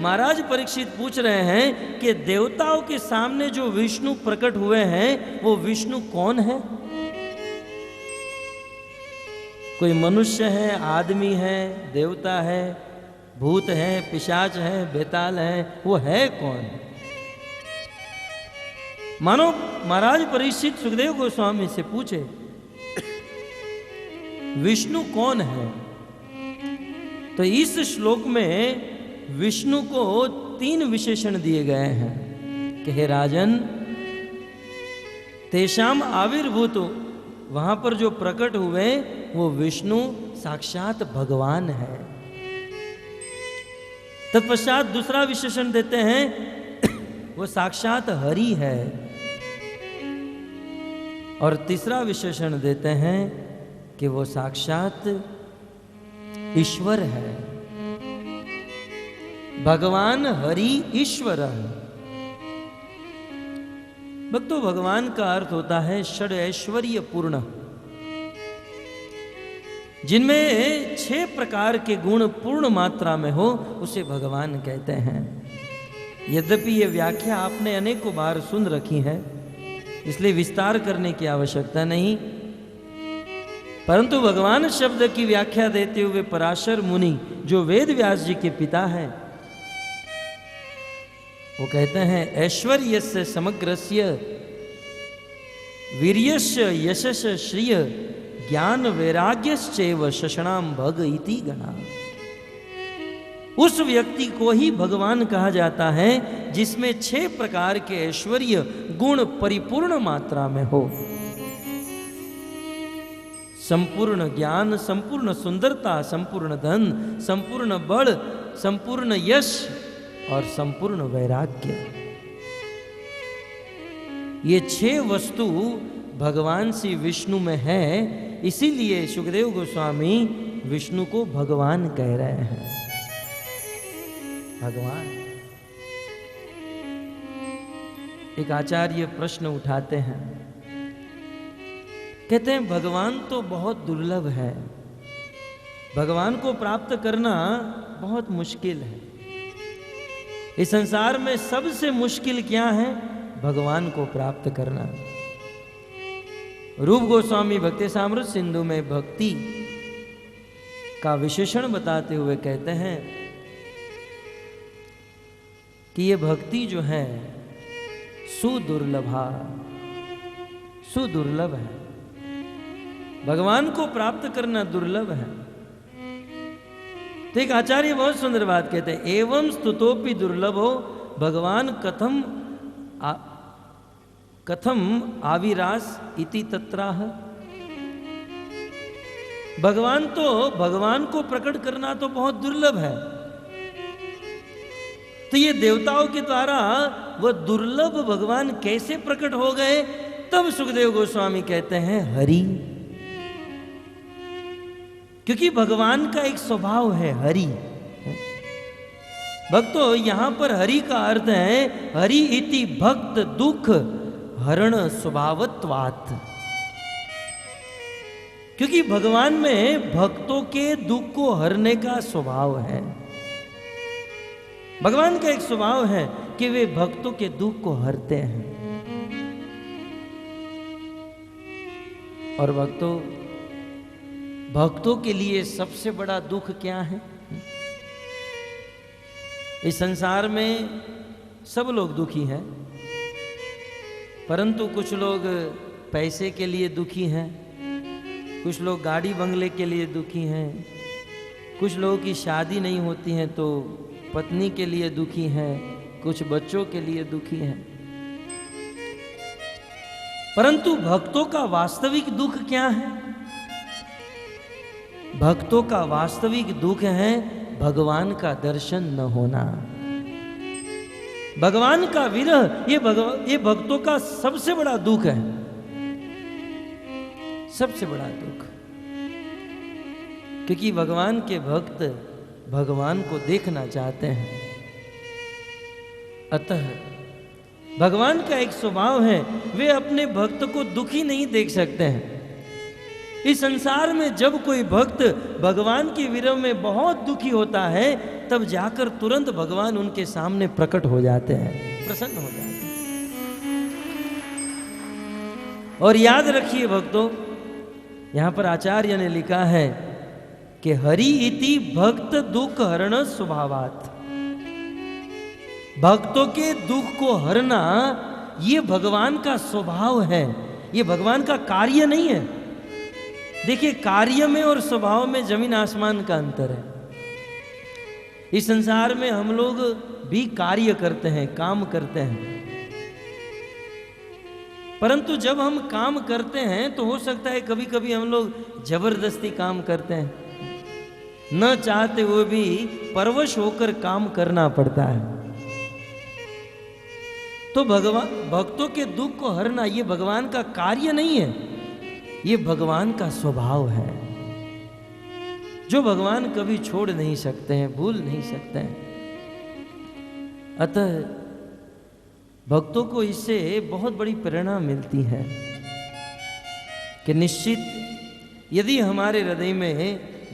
महाराज परीक्षित पूछ रहे हैं कि देवताओं के सामने जो विष्णु प्रकट हुए हैं वो विष्णु कौन है? कोई मनुष्य है, आदमी है, देवता है, भूत है, पिशाच है, बेताल है, वो है कौन? मानो महाराज परीक्षित सुखदेव गोस्वामी से पूछे, विष्णु कौन है? तो इस श्लोक में विष्णु को 3 विशेषण दिए गए हैं कि हे राजन, तेषाम आविर्भूत, वहां पर जो प्रकट हुए वो विष्णु साक्षात भगवान है। तत्पश्चात दूसरा विशेषण देते हैं वो साक्षात हरि है, और तीसरा विशेषण देते हैं कि वो साक्षात ईश्वर है। भगवान हरि ईश्वर। भक्तों, भगवान का अर्थ होता है षड ऐश्वर्य पूर्ण, जिनमें 6 प्रकार के गुण पूर्ण मात्रा में हो उसे भगवान कहते हैं। यद्यपि ये व्याख्या आपने अनेकों बार सुन रखी है, इसलिए विस्तार करने की आवश्यकता नहीं, परंतु भगवान शब्द की व्याख्या देते हुए पराशर मुनि, जो वेद व्यास जी के पिता हैं, वो कहते हैं ऐश्वर्यस्य समग्रस्य वीर्यस्य यशस् श्रिय ज्ञान वैराग्यश्चैव शषणाम भग इति गणा। उस व्यक्ति को ही भगवान कहा जाता है जिसमें 6 प्रकार के ऐश्वर्य गुण परिपूर्ण मात्रा में हो। संपूर्ण ज्ञान, संपूर्ण सुंदरता, संपूर्ण धन, संपूर्ण बल, संपूर्ण यश और संपूर्ण वैराग्य। ये 6 वस्तु भगवान श्री विष्णु में है, इसीलिए सुखदेव गोस्वामी विष्णु को भगवान कह रहे हैं। भगवान। एक आचार्य प्रश्न उठाते हैं, कहते हैं भगवान तो बहुत दुर्लभ है, भगवान को प्राप्त करना बहुत मुश्किल है। इस संसार में सबसे मुश्किल क्या है? भगवान को प्राप्त करना। रूप गोस्वामी भक्ति सामृत सिंधु में भक्ति का विशेषण बताते हुए कहते हैं कि ये भक्ति जो है सुदुर्लभा, सुदुर्लभ है। भगवान को प्राप्त करना दुर्लभ है। तो एक आचार्य बहुत सुंदर बात कहते हैं, एवं स्तुतोपि दुर्लभो भगवान कथम आविरास इति तत्राह। भगवान को प्रकट करना तो बहुत दुर्लभ है, तो ये देवताओं के द्वारा वह दुर्लभ भगवान कैसे प्रकट हो गए? तब सुखदेव गोस्वामी कहते हैं हरि, क्योंकि भगवान का एक स्वभाव है हरि। भक्तों, यहां पर हरि का अर्थ है हरि इति भक्त दुख हरण स्वभावत्वात्, क्योंकि भगवान में भक्तों के दुख को हरने का स्वभाव है। भगवान का एक स्वभाव है कि वे भक्तों के दुख को हरते हैं। और भक्तों के लिए सबसे बड़ा दुख क्या है? इस संसार में सब लोग दुखी हैं, परंतु कुछ लोग पैसे के लिए दुखी हैं, कुछ लोग गाड़ी बंगले के लिए दुखी हैं, कुछ लोगों की शादी नहीं होती है तो पत्नी के लिए दुखी हैं, कुछ बच्चों के लिए दुखी हैं। परंतु भक्तों का वास्तविक दुख क्या है? भक्तों का वास्तविक दुख है भगवान का दर्शन न होना, भगवान का विरह। ये भक्तों का सबसे बड़ा दुख है, सबसे बड़ा दुख, क्योंकि भगवान के भक्त भगवान को देखना चाहते हैं। अतः भगवान का एक स्वभाव है, वे अपने भक्त को दुखी नहीं देख सकते हैं। इस संसार में जब कोई भक्त भगवान के विरह में बहुत दुखी होता है, तब जाकर तुरंत भगवान उनके सामने प्रकट हो जाते हैं, प्रसन्न हो जाते हैं। और याद रखिए भक्तों, यहां पर आचार्य ने लिखा है कि हरि इति भक्त दुख हरण स्वभावात्। भक्तों के दुख को हरना ये भगवान का स्वभाव है, ये भगवान का कार्य नहीं है। देखिए, कार्य में और स्वभाव में जमीन आसमान का अंतर है। इस संसार में हम लोग भी कार्य करते हैं, काम करते हैं, परंतु जब हम काम करते हैं तो हो सकता है कभी कभी हम लोग जबरदस्ती काम करते हैं, न चाहते हुए भी परवश होकर काम करना पड़ता है। तो भक्तों के दुख को हरना ये भगवान का कार्य नहीं है, ये भगवान का स्वभाव है, जो भगवान कभी छोड़ नहीं सकते हैं, भूल नहीं सकते हैं। अतः भक्तों को इससे बहुत बड़ी प्रेरणा मिलती है कि निश्चित यदि हमारे हृदय में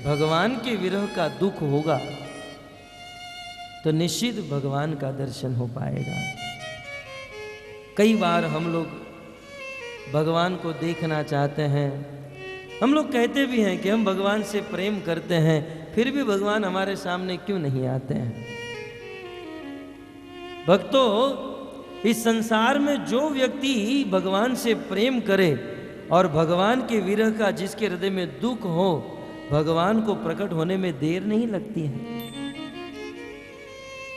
भगवान के विरह का दुख होगा तो निश्चित भगवान का दर्शन हो पाएगा। कई बार हम लोग भगवान को देखना चाहते हैं, हम लोग कहते भी हैं कि हम भगवान से प्रेम करते हैं, फिर भी भगवान हमारे सामने क्यों नहीं आते हैं। भक्तों, इस संसार में जो व्यक्ति भगवान से प्रेम करे और भगवान के विरह का जिसके हृदय में दुख हो, भगवान को प्रकट होने में देर नहीं लगती है।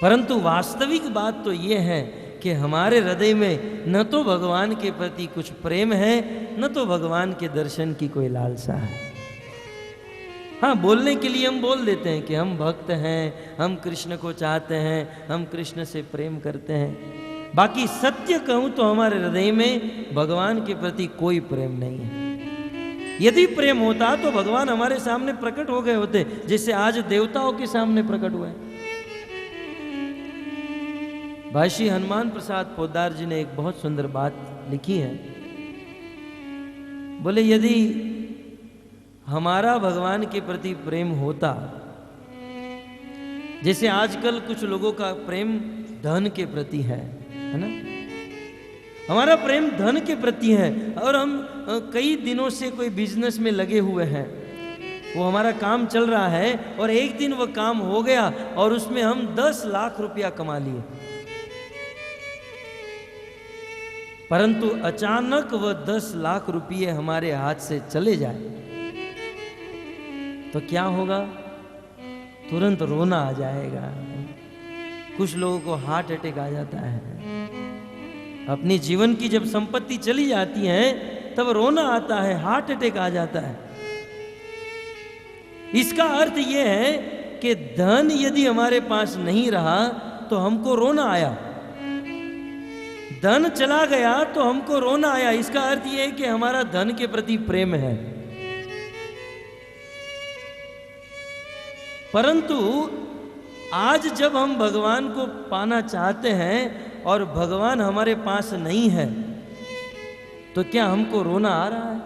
परंतु वास्तविक बात तो यह है कि हमारे हृदय में न तो भगवान के प्रति कुछ प्रेम है, न तो भगवान के दर्शन की कोई लालसा है। हाँ, बोलने के लिए हम बोल देते हैं कि हम भक्त हैं, हम कृष्ण को चाहते हैं, हम कृष्ण से प्रेम करते हैं। बाकी सत्य कहूं तो हमारे हृदय में भगवान के प्रति कोई प्रेम नहीं है। यदि प्रेम होता तो भगवान हमारे सामने प्रकट हो गए होते, जैसे आज देवताओं के सामने प्रकट हुए। भाई हनुमान प्रसाद पोद्दार जी ने एक बहुत सुंदर बात लिखी है। बोले यदि हमारा भगवान के प्रति प्रेम होता, जैसे आजकल कुछ लोगों का प्रेम धन के प्रति है ना, हमारा प्रेम धन के प्रति है और हम कई दिनों से कोई बिजनेस में लगे हुए हैं, वो हमारा काम चल रहा है और एक दिन वो काम हो गया और उसमें हम 10 लाख रुपया कमा लिए, परंतु अचानक वह 10 लाख रुपये हमारे हाथ से चले जाए तो क्या होगा? तुरंत रोना आ जाएगा। कुछ लोगों को हार्ट अटैक आ जाता है। अपनी जीवन की जब संपत्ति चली जाती है तब रोना आता है, हार्ट अटैक आ जाता है। इसका अर्थ यह है कि धन यदि हमारे पास नहीं रहा तो हमको रोना आया, धन चला गया तो हमको रोना आया। इसका अर्थ यह है कि हमारा धन के प्रति प्रेम है। परंतु आज जब हम भगवान को पाना चाहते हैं और भगवान हमारे पास नहीं है तो क्या हमको रोना आ रहा है?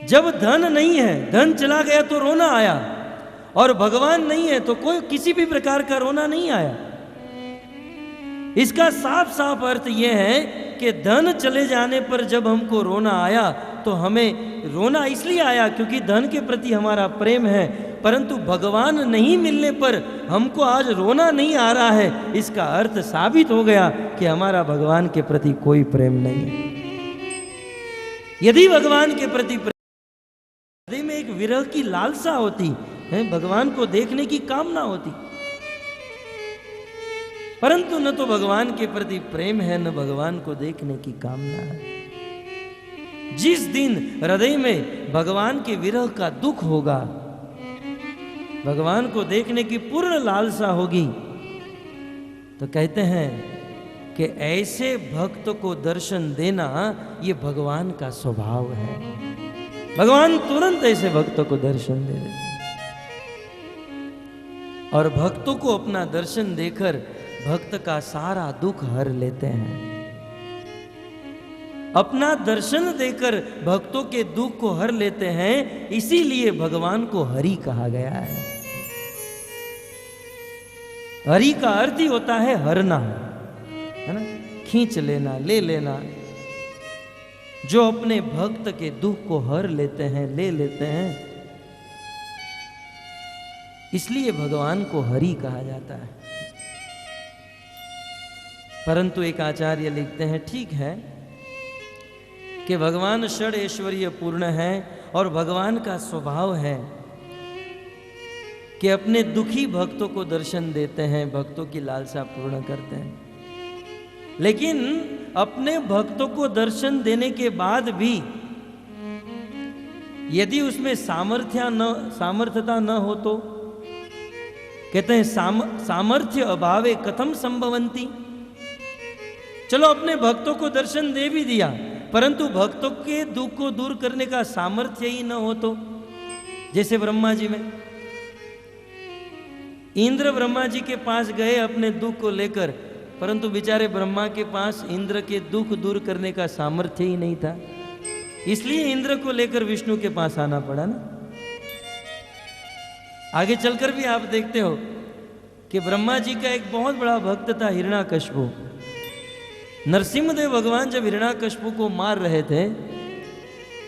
जब धन नहीं है, धन चला गया तो रोना आया, और भगवान नहीं है तो कोई किसी भी प्रकार का रोना नहीं आया। इसका साफ साफ अर्थ यह है कि धन चले जाने पर जब हमको रोना आया तो हमें रोना इसलिए आया क्योंकि धन के प्रति हमारा प्रेम है, परंतु भगवान नहीं मिलने पर हमको आज रोना नहीं आ रहा है। इसका अर्थ साबित हो गया कि हमारा भगवान के प्रति कोई प्रेम नहीं है। यदि भगवान के प्रति हृदय में एक विरह की लालसा होती है, भगवान को देखने की कामना होती, परंतु न तो भगवान के प्रति प्रेम है, न भगवान को देखने की कामना है। जिस दिन हृदय में भगवान के विरह का दुख होगा, भगवान को देखने की पूर्ण लालसा होगी, तो कहते हैं कि ऐसे भक्त को दर्शन देना ये भगवान का स्वभाव है। भगवान तुरंत ऐसे भक्तों को दर्शन दे देते और भक्तों को अपना दर्शन देकर भक्त का सारा दुख हर लेते हैं। अपना दर्शन देकर भक्तों के दुख को हर लेते हैं, इसीलिए भगवान को हरि कहा गया है। हरि का अर्थ ही होता है हरना, है ना, खींच लेना, ले लेना। जो अपने भक्त के दुख को हर लेते हैं, ले लेते हैं, इसलिए भगवान को हरि कहा जाता है। परंतु एक आचार्य लिखते हैं, ठीक है कि भगवान षड ऐश्वर्य पूर्ण है और भगवान का स्वभाव है कि अपने दुखी भक्तों को दर्शन देते हैं, भक्तों की लालसा पूर्ण करते हैं। लेकिन अपने भक्तों को दर्शन देने के बाद भी यदि उसमें सामर्थ्यता न हो तो कहते हैं सामर्थ्य अभावे कथम संभवंती। चलो अपने भक्तों को दर्शन दे भी दिया, परंतु भक्तों के दुख को दूर करने का सामर्थ्य ही न हो तो, जैसे ब्रह्मा जी में इंद्र ब्रह्मा जी के पास गए अपने दुख को लेकर, परंतु बेचारे ब्रह्मा के पास इंद्र के दुख दूर करने का सामर्थ्य ही नहीं था, इसलिए इंद्र को लेकर विष्णु के पास आना पड़ा ना। आगे चलकर भी आप देखते हो कि ब्रह्मा जी का एक बहुत बड़ा भक्त था हिरण्याकश्यपु। नरसिंहदेव भगवान जब हिरण्याकश्यपु को मार रहे थे,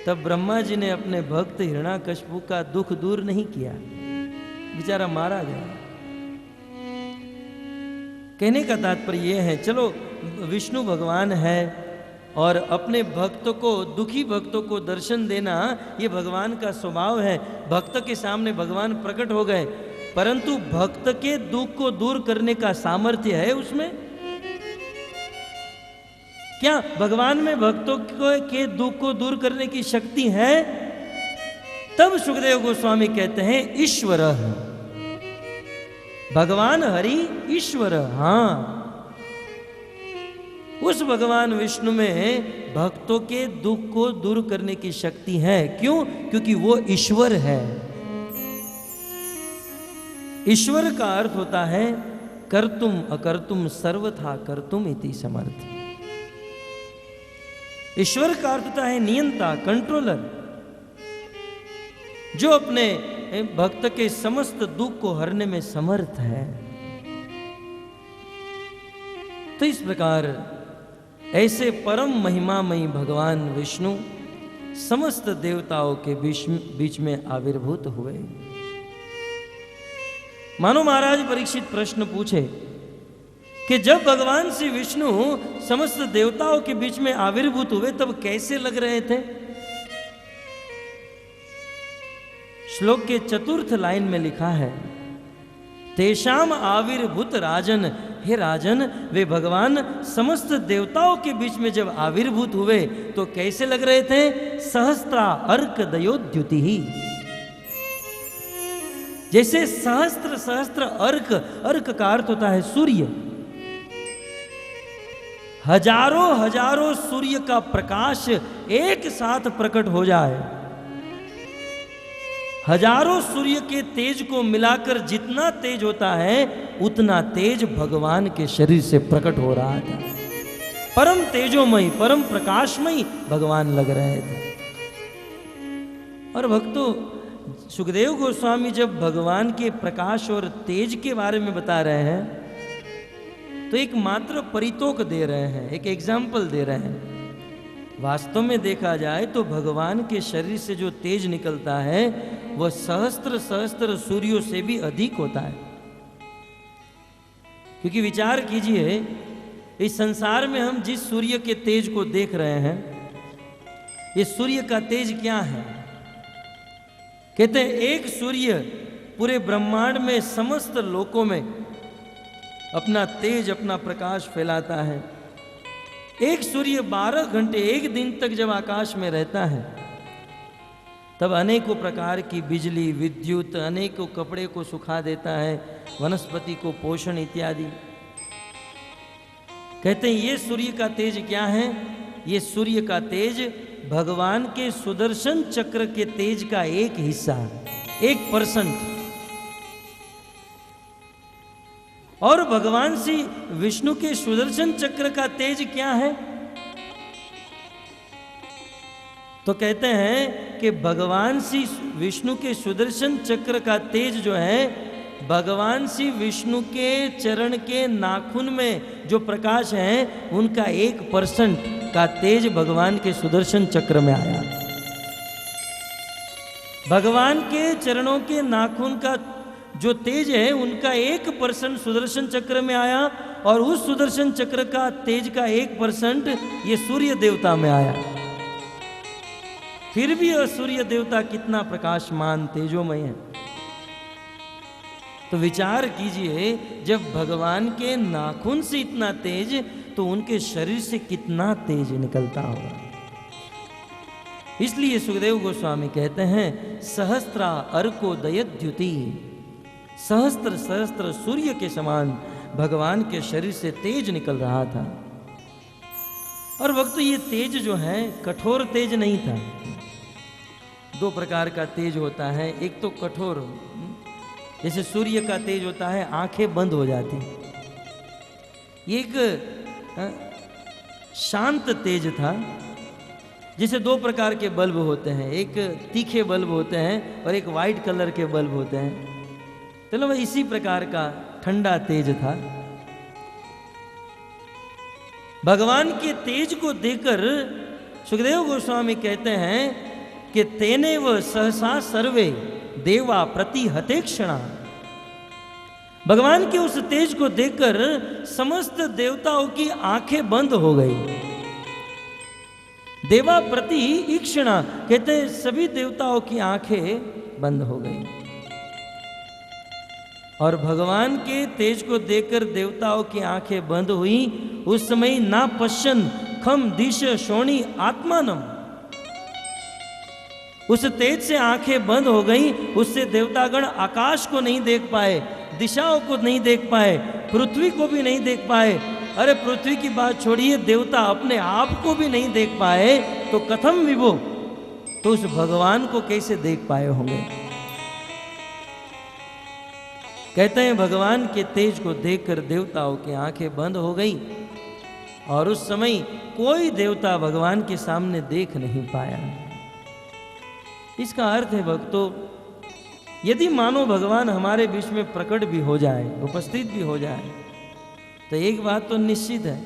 तब ब्रह्मा जी ने अपने भक्त हिरण्याकश्यपु का दुख दूर नहीं किया, बेचारा मारा गया। कहने का तात्पर्य यह है, चलो विष्णु भगवान है और अपने भक्तों को, दुखी भक्तों को दर्शन देना ये भगवान का स्वभाव है। भक्त के सामने भगवान प्रकट हो गए, परंतु भक्त के दुख को दूर करने का सामर्थ्य है उसमें क्या? भगवान में भक्तों के दुख को दूर करने की शक्ति है? तब सुखदेव गोस्वामी कहते हैं ईश्वर, भगवान हरि ईश्वर। हाँ, उस भगवान विष्णु में भक्तों के दुख को दूर करने की शक्ति है। क्यों? क्योंकि वो ईश्वर है। ईश्वर का अर्थ होता है कर्तुम अकर्तुम सर्वथा कर्तुम इति समर्थ। ईश्वर का अर्थ होता है नियंता, कंट्रोलर, जो अपने भक्त के समस्त दुख को हरने में समर्थ है। तो इस प्रकार ऐसे परम महिमामयी भगवान विष्णु समस्त देवताओं के बीच में आविर्भूत हुए। मानो महाराज परीक्षित प्रश्न पूछे कि जब भगवान श्री विष्णु समस्त देवताओं के बीच में आविर्भूत हुए तब कैसे लग रहे थे? श्लोक के चतुर्थ लाइन में लिखा है, तेषाम आविर्भूत राजन, हे राजन वे भगवान समस्त देवताओं के बीच में जब आविर्भूत हुए तो कैसे लग रहे थे? सहस्त्रा अर्क दयोद्युति ही, जैसे सहस्त्र सहस्त्र अर्क, अर्क का अर्थ होता है सूर्य, हजारों हजारों सूर्य का प्रकाश एक साथ प्रकट हो जाए। हजारों सूर्य के तेज को मिलाकर जितना तेज होता है उतना तेज भगवान के शरीर से प्रकट हो रहा था। परम तेजोमयी, परम प्रकाशमयी भगवान लग रहे थे। और भक्तों, सुखदेव गोस्वामी जब भगवान के प्रकाश और तेज के बारे में बता रहे हैं तो एक मात्र परितोक दे रहे हैं, एक एग्जाम्पल दे रहे हैं। वास्तव में देखा जाए तो भगवान के शरीर से जो तेज निकलता है वह सहस्त्र सहस्त्र सूर्यों से भी अधिक होता है। क्योंकि विचार कीजिए, इस संसार में हम जिस सूर्य के तेज को देख रहे हैं, ये सूर्य का तेज क्या है? कहते हैं एक सूर्य पूरे ब्रह्मांड में समस्त लोकों में अपना तेज, अपना प्रकाश फैलाता है। एक सूर्य 12 घंटे, एक दिन तक जब आकाश में रहता है तब अनेकों प्रकार की बिजली, विद्युत, अनेकों कपड़े को सुखा देता है, वनस्पति को पोषण इत्यादि। कहते हैं ये सूर्य का तेज क्या है? ये सूर्य का तेज भगवान के सुदर्शन चक्र के तेज का एक हिस्सा, 1%। और भगवान श्री विष्णु के सुदर्शन चक्र का तेज क्या है? तो कहते हैं कि भगवान श्री विष्णु के सुदर्शन चक्र का तेज जो है, भगवान श्री विष्णु के चरण के नाखून में जो प्रकाश है उनका 1% का तेज भगवान के सुदर्शन चक्र में आया। भगवान के चरणों के नाखून का जो तेज है उनका 1% सुदर्शन चक्र में आया, और उस सुदर्शन चक्र का तेज का 1% ये सूर्य देवता में आया। फिर भी यह सूर्य देवता कितना प्रकाशमान, तेजोमय है। तो विचार कीजिए, जब भगवान के नाखून से इतना तेज, तो उनके शरीर से कितना तेज निकलता होगा। इसलिए सुखदेव गोस्वामी कहते हैं सहस्त्रा अर्को दयद्युति, सहस्त्र सहस्त्र सूर्य के समान भगवान के शरीर से तेज निकल रहा था। और वक्त ये तेज जो है कठोर तेज नहीं था। दो प्रकार का तेज होता है, एक तो कठोर जैसे सूर्य का तेज होता है, आंखें बंद हो जाती। ये एक शांत तेज था। जैसे दो प्रकार के बल्ब होते हैं, एक तीखे बल्ब होते हैं और एक वाइट कलर के बल्ब होते हैं। चलो वह इसी प्रकार का ठंडा तेज था। भगवान के तेज को देखकर सुखदेव गोस्वामी कहते हैं कि तेने व सहसा सर्वे देवा प्रति हतेक्षणा। भगवान के उस तेज को देखकर समस्त देवताओं की आंखें बंद हो गई। देवा प्रति ईक्षणा कहते हैं सभी देवताओं की आंखें बंद हो गई। और भगवान के तेज को देखकर देवताओं की आंखें बंद हुई। उस समय ना पश्चन खम दिश शोणी आत्मानम, उस तेज से आंखें बंद हो गई। उससे देवतागण आकाश को नहीं देख पाए, दिशाओं को नहीं देख पाए, पृथ्वी को भी नहीं देख पाए। अरे पृथ्वी की बात छोड़िए, देवता अपने आप को भी नहीं देख पाए तो कथम विभो, तो उस भगवान को कैसे देख पाए होंगे। कहते हैं भगवान के तेज को देखकर देवताओं की आंखें बंद हो गई और उस समय कोई देवता भगवान के सामने देख नहीं पाया। इसका अर्थ है भक्तों, यदि मानो भगवान हमारे बीच में प्रकट भी हो जाए, उपस्थित भी हो जाए, तो एक बात तो निश्चित है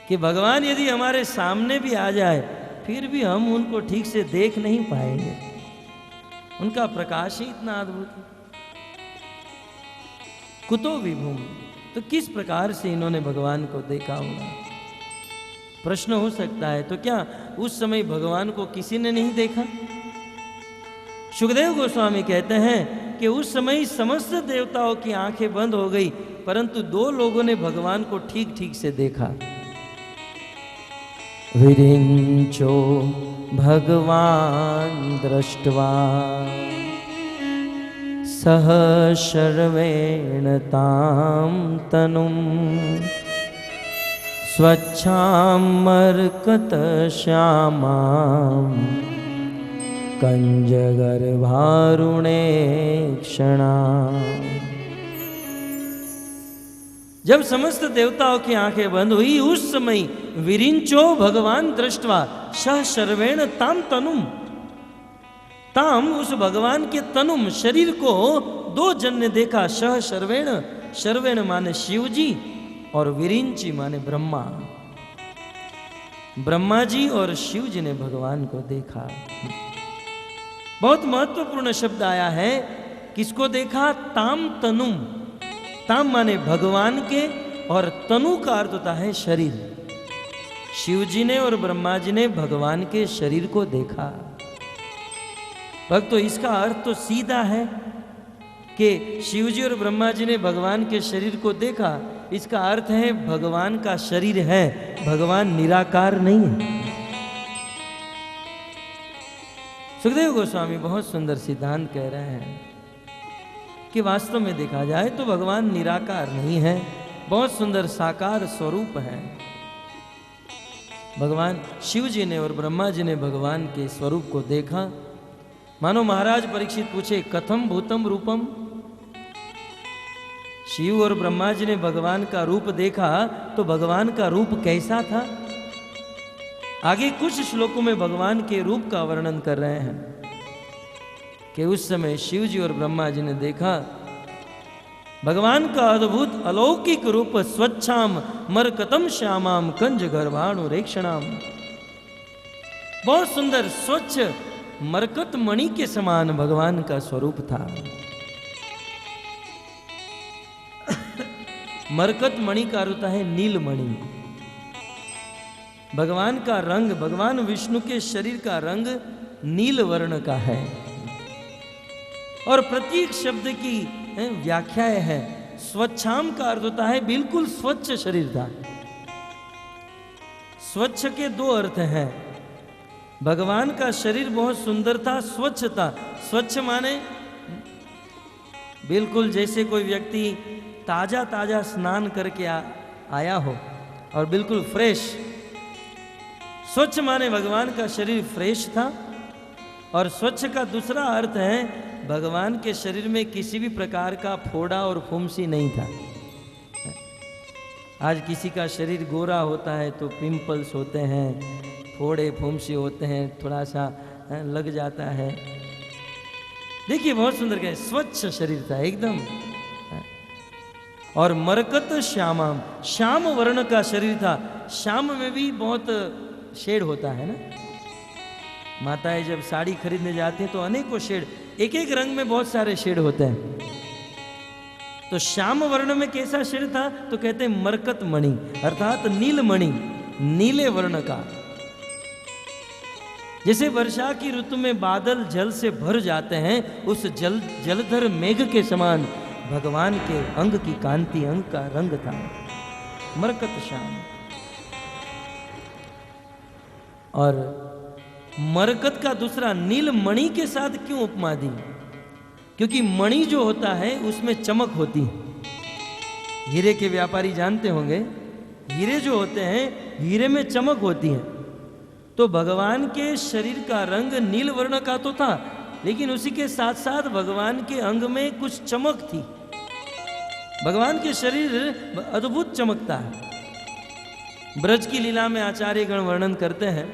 कि भगवान यदि हमारे सामने भी आ जाए फिर भी हम उनको ठीक से देख नहीं पाएंगे। उनका प्रकाश ही इतना अद्भुत है। कुतो विभुम, तो किस प्रकार से इन्होंने भगवान को देखा होगा। प्रश्न हो सकता है, तो क्या उस समय भगवान को किसी ने नहीं देखा। सुखदेव गोस्वामी कहते हैं कि उस समय समस्त देवताओं की आंखें बंद हो गई, परंतु दो लोगों ने भगवान को ठीक ठीक से देखा। विरिंचो भगवान दृष्ट्वा सह शर्वेण ताम तनुम स्वच्छाम मरकत श्यामाम कंजगर्भारुणे क्षणा। जब समस्त देवताओं की आंखें बंद हुई उस समय विरिंचो भगवान दृष्टवा सह शर्वेण ताम तनुम, ताम उस भगवान के तनुम शरीर को दो जन ने देखा। सह शर्वेण, शर्वेण माने शिव जी और विरिंची माने ब्रह्मा। ब्रह्मा जी और शिव जी ने भगवान को देखा। बहुत महत्वपूर्ण शब्द आया है, किसको देखा। ताम तनुम, ताम माने भगवान के और तनु का अर्थ होता है शरीर। शिव जी ने और ब्रह्मा जी ने भगवान के शरीर को देखा। भक्तों इसका अर्थ तो सीधा है कि शिव जी और ब्रह्मा जी ने भगवान के शरीर को देखा। इसका अर्थ है भगवान का शरीर है, भगवान निराकार नहीं है। सुखदेव गोस्वामी बहुत सुंदर सिद्धांत कह रहे हैं कि वास्तव में देखा जाए तो भगवान निराकार नहीं है, बहुत सुंदर साकार स्वरूप है। भगवान शिव जी ने और ब्रह्मा जी ने भगवान के स्वरूप को देखा। मानो महाराज परीक्षित पूछे कथम भूतम रूपम। शिव और ब्रह्मा जी ने भगवान का रूप देखा तो भगवान का रूप कैसा था। आगे कुछ श्लोकों में भगवान के रूप का वर्णन कर रहे हैं कि उस समय शिव जी और ब्रह्मा जी ने देखा भगवान का अद्भुत अलौकिक रूप। स्वच्छाम मरकतम श्यामाम कंज गर्भाणु रेक्षणाम, बहुत सुंदर स्वच्छ मरकत मणि के समान भगवान का स्वरूप था। मरकत मणि का अर्थ है नीलमणि। भगवान का रंग, भगवान विष्णु के शरीर का रंग नील वर्ण का है और प्रत्येक शब्द की व्याख्या है। स्वच्छाम का अर्थ होता है बिल्कुल स्वच्छ शरीर था। स्वच्छ के दो अर्थ हैं। भगवान का शरीर बहुत सुंदर था, स्वच्छ था। स्वच्छ माने बिल्कुल जैसे कोई व्यक्ति ताजा ताजा स्नान करके आया हो और बिल्कुल फ्रेश। स्वच्छ माने भगवान का शरीर फ्रेश था। और स्वच्छ का दूसरा अर्थ है भगवान के शरीर में किसी भी प्रकार का फोड़ा और फुंसी नहीं था। आज किसी का शरीर गोरा होता है तो पिंपल्स होते हैं, फोड़े फुंसी होते हैं, थोड़ा सा लग जाता है। देखिए बहुत सुंदर क्या, स्वच्छ शरीर था एकदम। और मरकत श्यामाम, श्याम वर्ण का शरीर था। श्याम में भी बहुत शेड होता है ना, माताएं जब साड़ी खरीदने जाती हैं तो अनेकों शेड, एक एक रंग में बहुत सारे शेड होते हैं। तो श्याम वर्ण में कैसा शेड था, तो कहते हैं मरकत मणि, अर्थात नील मणि, नीले वर्ण का। जैसे वर्षा की ऋतु में बादल जल से भर जाते हैं, उस जलधर मेघ के समान भगवान के अंग की कांति, अंग का रंग था मरकत श्याम। और मरकत का दूसरा नील मणि के साथ क्यों उपमा दी, क्योंकि मणि जो होता है उसमें चमक होती है। हीरे के व्यापारी जानते होंगे, हीरे जो होते हैं हीरे में चमक होती है। तो भगवान के शरीर का रंग नील वर्ण का तो था, लेकिन उसी के साथ साथ भगवान के अंग में कुछ चमक थी। भगवान के शरीर अद्भुत चमकता है। ब्रज की लीला में आचार्य गण वर्णन करते हैं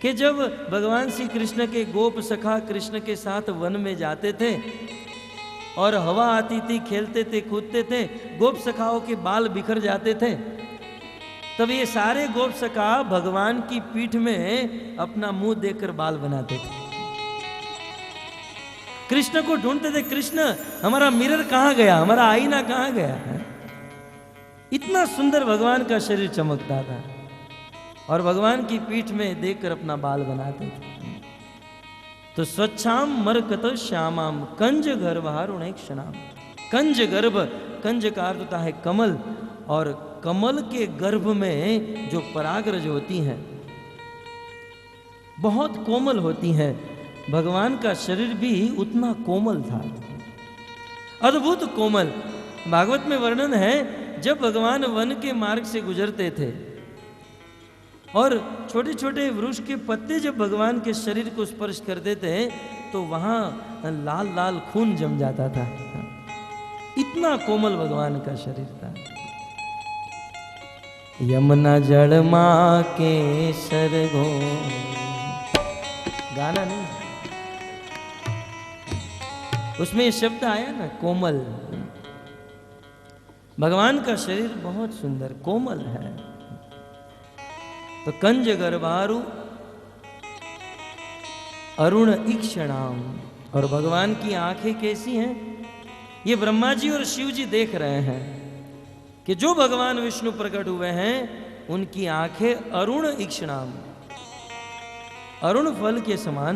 कि जब भगवान श्री कृष्ण के गोप सखा कृष्ण के साथ वन में जाते थे और हवा आती थी, खेलते थे, कूदते थे, गोप सखाओं के बाल बिखर जाते थे, तब ये सारे गोप सखा भगवान की पीठ में अपना मुंह देकर बाल बनाते थे। कृष्ण को ढूंढते थे, कृष्ण हमारा मिरर कहां गया, हमारा आईना कहां गया है। इतना सुंदर भगवान का शरीर चमकता था और भगवान की पीठ में देखकर अपना बाल बनाते थे। तो स्वच्छाम मरकत श्यामाम कंज गर्भारुण क्षणाम। कंज गर्भ, कंज का अर्थ होता है कमल, और कमल के गर्भ में जो परागरज होती हैं बहुत कोमल होती हैं। भगवान का शरीर भी उतना कोमल था, अद्भुत कोमल। भागवत में वर्णन है, जब भगवान वन के मार्ग से गुजरते थे और छोटे छोटे वृक्ष के पत्ते जब भगवान के शरीर को स्पर्श करते थे तो वहां लाल लाल खून जम जाता था। इतना कोमल भगवान का शरीर था। यमुना जड़ मां के सरगो, गाना नहीं, उसमें ये शब्द आया ना कोमल। भगवान का शरीर बहुत सुंदर कोमल है। तो कंज गर्भारु अरुण इक्षणाम, और भगवान की आंखें कैसी हैं, ये ब्रह्मा जी और शिव जी देख रहे हैं कि जो भगवान विष्णु प्रकट हुए हैं उनकी आंखें अरुण इक्षणाम, अरुण फल के समान,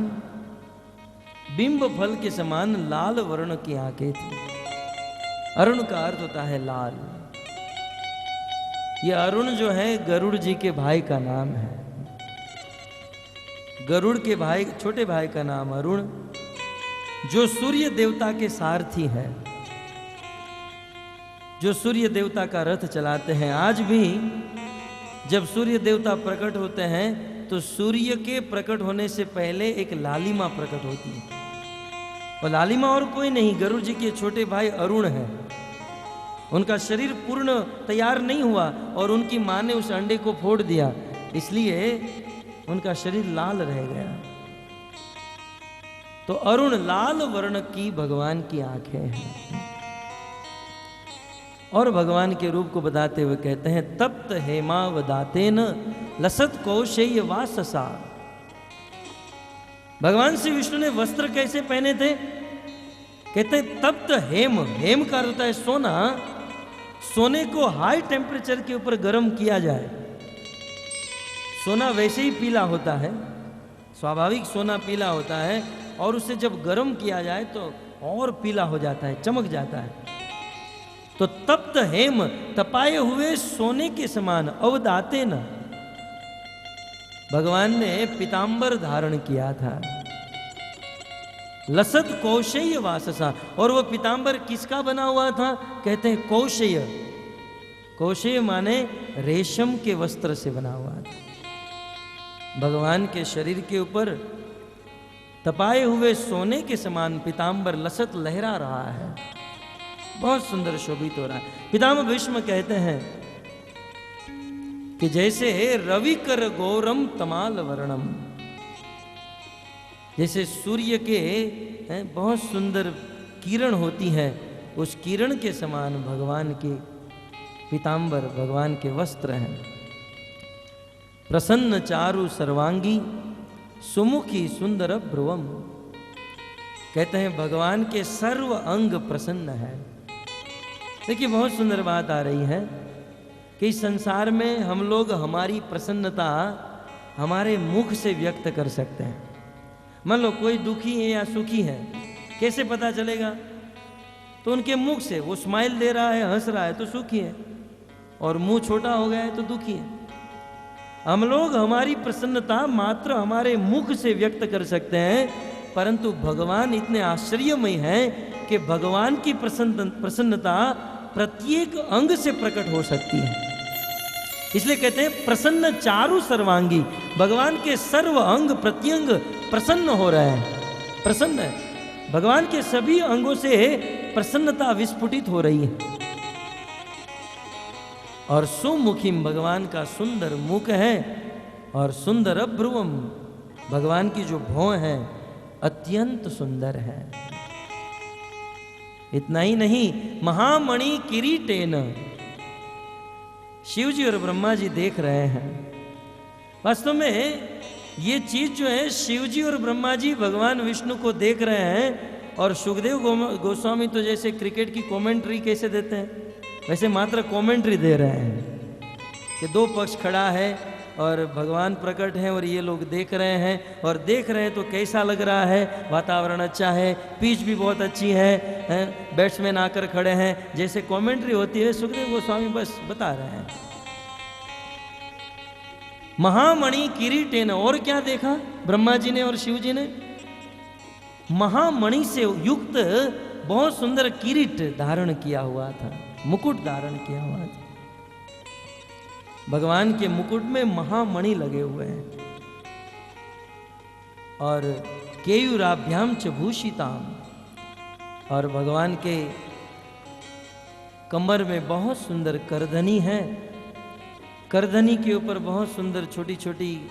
बिंब फल के समान लाल वर्ण की आंखें थी। अरुण का अर्थ होता है लाल। ये अरुण जो है गरुड़ जी के भाई का नाम है। गरुड़ के भाई, छोटे भाई का नाम अरुण, जो सूर्य देवता के सारथी है, जो सूर्य देवता का रथ चलाते हैं। आज भी जब सूर्य देवता प्रकट होते हैं तो सूर्य के प्रकट होने से पहले एक लालिमा प्रकट होती है, और लालिमा और कोई नहीं, गरुड़ जी के छोटे भाई अरुण हैं। उनका शरीर पूर्ण तैयार नहीं हुआ और उनकी मां ने उस अंडे को फोड़ दिया, इसलिए उनका शरीर लाल रह गया। तो अरुण लाल वर्ण की भगवान की आंखें हैं। और भगवान के रूप को बताते हुए कहते हैं, तप्त हेमावदातेन लसत कौशेय वाससा। भगवान श्री विष्णु ने वस्त्र कैसे पहने थे, कहते हैं तप्त हेम, हेम का अर्थ होता है सोना। सोने को हाई टेम्परेचर के ऊपर गर्म किया जाए, सोना वैसे ही पीला होता है, स्वाभाविक सोना पीला होता है, और उसे जब गर्म किया जाए तो और पीला हो जाता है, चमक जाता है। तो तप्त हेम, तपाए हुए सोने के समान, अवदाते न, भगवान ने पीतांबर धारण किया था। लसत कौशेय वाससा, और वो पीतांबर किसका बना हुआ था, कहते हैं कौशेय। कौशेय माने रेशम के वस्त्र से बना हुआ था। भगवान के शरीर के ऊपर तपाए हुए सोने के समान पीताम्बर लसत लहरा रहा है, बहुत सुंदर शोभित हो रहा है। पितामह भीष्म कहते हैं कि जैसे रवि कर गौरम तमाल वर्णम, जैसे सूर्य के बहुत सुंदर किरण होती है, उस किरण के समान भगवान के पीताम्बर, भगवान के वस्त्र हैं। प्रसन्न चारु सर्वांगी सुमुखी सुंदर भ्रुवम, कहते हैं भगवान के सर्व अंग प्रसन्न है। देखिए बहुत सुंदर बात आ रही है कि इस संसार में हम लोग हमारी प्रसन्नता हमारे मुख से व्यक्त कर सकते हैं। मान लो कोई दुखी है या सुखी है, कैसे पता चलेगा? तो उनके मुख से, वो स्माइल दे रहा है, हंस रहा है तो सुखी है, और मुंह छोटा हो गया है तो दुखी है। हम लोग हमारी प्रसन्नता मात्र हमारे मुख से व्यक्त कर सकते हैं, परंतु भगवान इतने आश्चर्यमय हैं कि भगवान की प्रसन्नता प्रत्येक अंग से प्रकट हो सकती है। इसलिए कहते हैं प्रसन्न चारु सर्वांगी, भगवान के सर्व अंग प्रत्यंग प्रसन्न हो रहे हैं, प्रसन्न है। भगवान के सभी अंगों से प्रसन्नता विस्फुटित हो रही है। और सुमुखिम, भगवान का सुंदर मुख है, और सुंदर भ्रुवम, भगवान की जो भौं है अत्यंत सुंदर है। इतना ही नहीं, महामणि किरीटेन, शिव जी और ब्रह्मा जी देख रहे हैं। वास्तव में ये चीज जो है, शिव जी और ब्रह्मा जी भगवान विष्णु को देख रहे हैं, और सुखदेव गोस्वामी तो जैसे क्रिकेट की कमेंट्री कैसे देते हैं, वैसे मात्र कमेंट्री दे रहे हैं कि दो पक्ष खड़ा है और भगवान प्रकट हैं और ये लोग देख रहे हैं, और देख रहे हैं तो कैसा लग रहा है, वातावरण अच्छा है, पिच भी बहुत अच्छी है, बैट्समैन आकर खड़े हैं, जैसे कमेंट्री होती है। सुखदेव गोस्वामी बस बता रहे हैं। महामणि किरीटेन, और क्या देखा ब्रह्मा जी ने और शिव जी ने? महामणि से युक्त बहुत सुंदर किरीट धारण किया हुआ था, मुकुट धारण किया हुआ था। भगवान के मुकुट में महामणि लगे हुए हैं, और केयूराभ्याम च भूषिताम, और भगवान के कमर में बहुत सुंदर करधनी है, करधनी के ऊपर बहुत सुंदर छोटी छोटी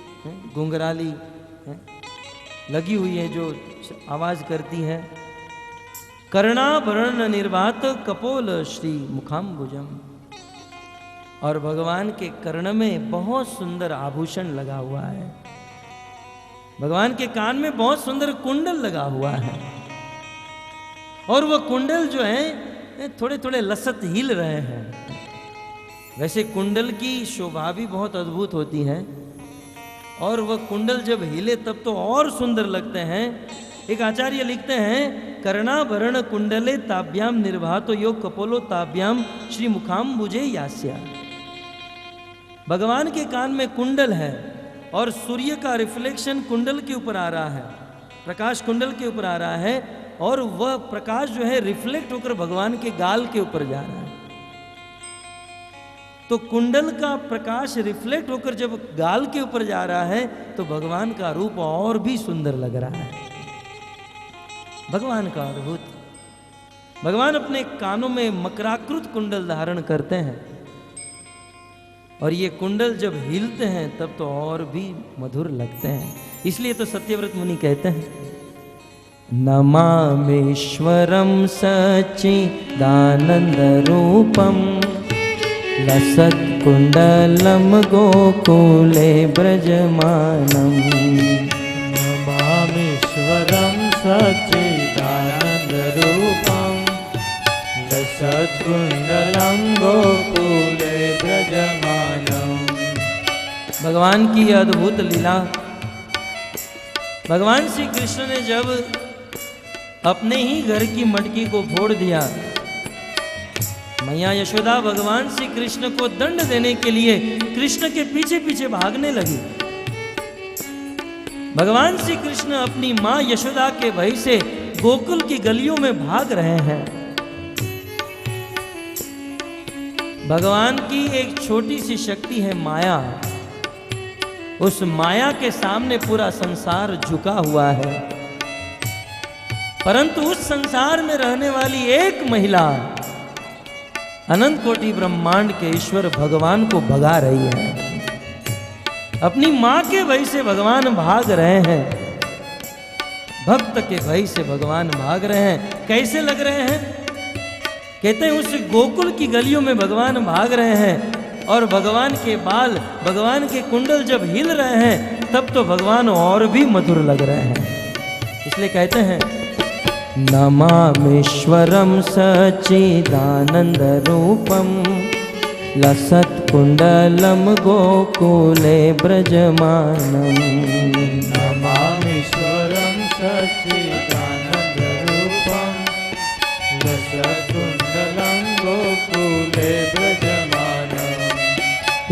घुंघराली लगी हुई है जो आवाज करती है। कर्णाभरण निर्वात कपोल श्री मुखाम्बुजम, और भगवान के कर्ण में बहुत सुंदर आभूषण लगा हुआ है। भगवान के कान में बहुत सुंदर कुंडल लगा हुआ है, और वह कुंडल जो है थोड़े थोड़े लसत हिल रहे हैं। वैसे कुंडल की शोभा भी बहुत अद्भुत होती है, और वह कुंडल जब हिले तब तो और सुंदर लगते हैं। एक आचार्य लिखते हैं, कर्णाभरण कुंडले ताभ्याम निर्भातो यो कपोलो ताभ्याम श्री मुखाम्बुजे यास्या। भगवान के कान में कुंडल है, और सूर्य का रिफ्लेक्शन कुंडल के ऊपर आ रहा है, प्रकाश कुंडल के ऊपर आ रहा है, और वह प्रकाश जो है रिफ्लेक्ट होकर भगवान के गाल के ऊपर जा रहा है। तो कुंडल का प्रकाश रिफ्लेक्ट होकर जब गाल के ऊपर जा रहा है तो भगवान का रूप और भी सुंदर लग रहा है। भगवान का अद्भुत, भगवान अपने कानों में मकराकृत कुंडल धारण करते हैं, और ये कुंडल जब हिलते हैं तब तो और भी मधुर लगते हैं। इसलिए तो सत्यव्रत मुनि कहते हैं, नमामीश्वरम सच्चिदानंद रूपम लसत्कुंडलम गोकुले ब्रजमानम। नमामीश्वरं सच्चिदानंद रूपम लसत्कुंडलं गोकुले ब्रजमानम। भगवान की यह अद्भुत लीला, भगवान श्री कृष्ण ने जब अपने ही घर की मटकी को फोड़ दिया, मैया यशोदा भगवान श्री कृष्ण को दंड देने के लिए कृष्ण के पीछे पीछे भागने लगी। भगवान श्री कृष्ण अपनी मां यशोदा के भय से गोकुल की गलियों में भाग रहे हैं। भगवान की एक छोटी सी शक्ति है माया, उस माया के सामने पूरा संसार झुका हुआ है। परंतु उस संसार में रहने वाली एक महिला अनंत कोटि ब्रह्मांड के ईश्वर भगवान को भगा रही है। अपनी मां के भय से भगवान भाग रहे हैं, भक्त के भय से भगवान भाग रहे हैं। कैसे लग रहे हैं? कहते हैं उस गोकुल की गलियों में भगवान भाग रहे हैं और भगवान के बाल, भगवान के कुंडल जब हिल रहे हैं तब तो भगवान और भी मधुर लग रहे हैं। इसलिए कहते हैं नमामीश्वरं सच्चिदानंद रूपम लसत्कुंडलं गोकुले ब्रजमानम्। नमामीश्वरं सच्चिदानन्दरूपं लसत्कुण्डलं गोकुले ब्रजमानम्।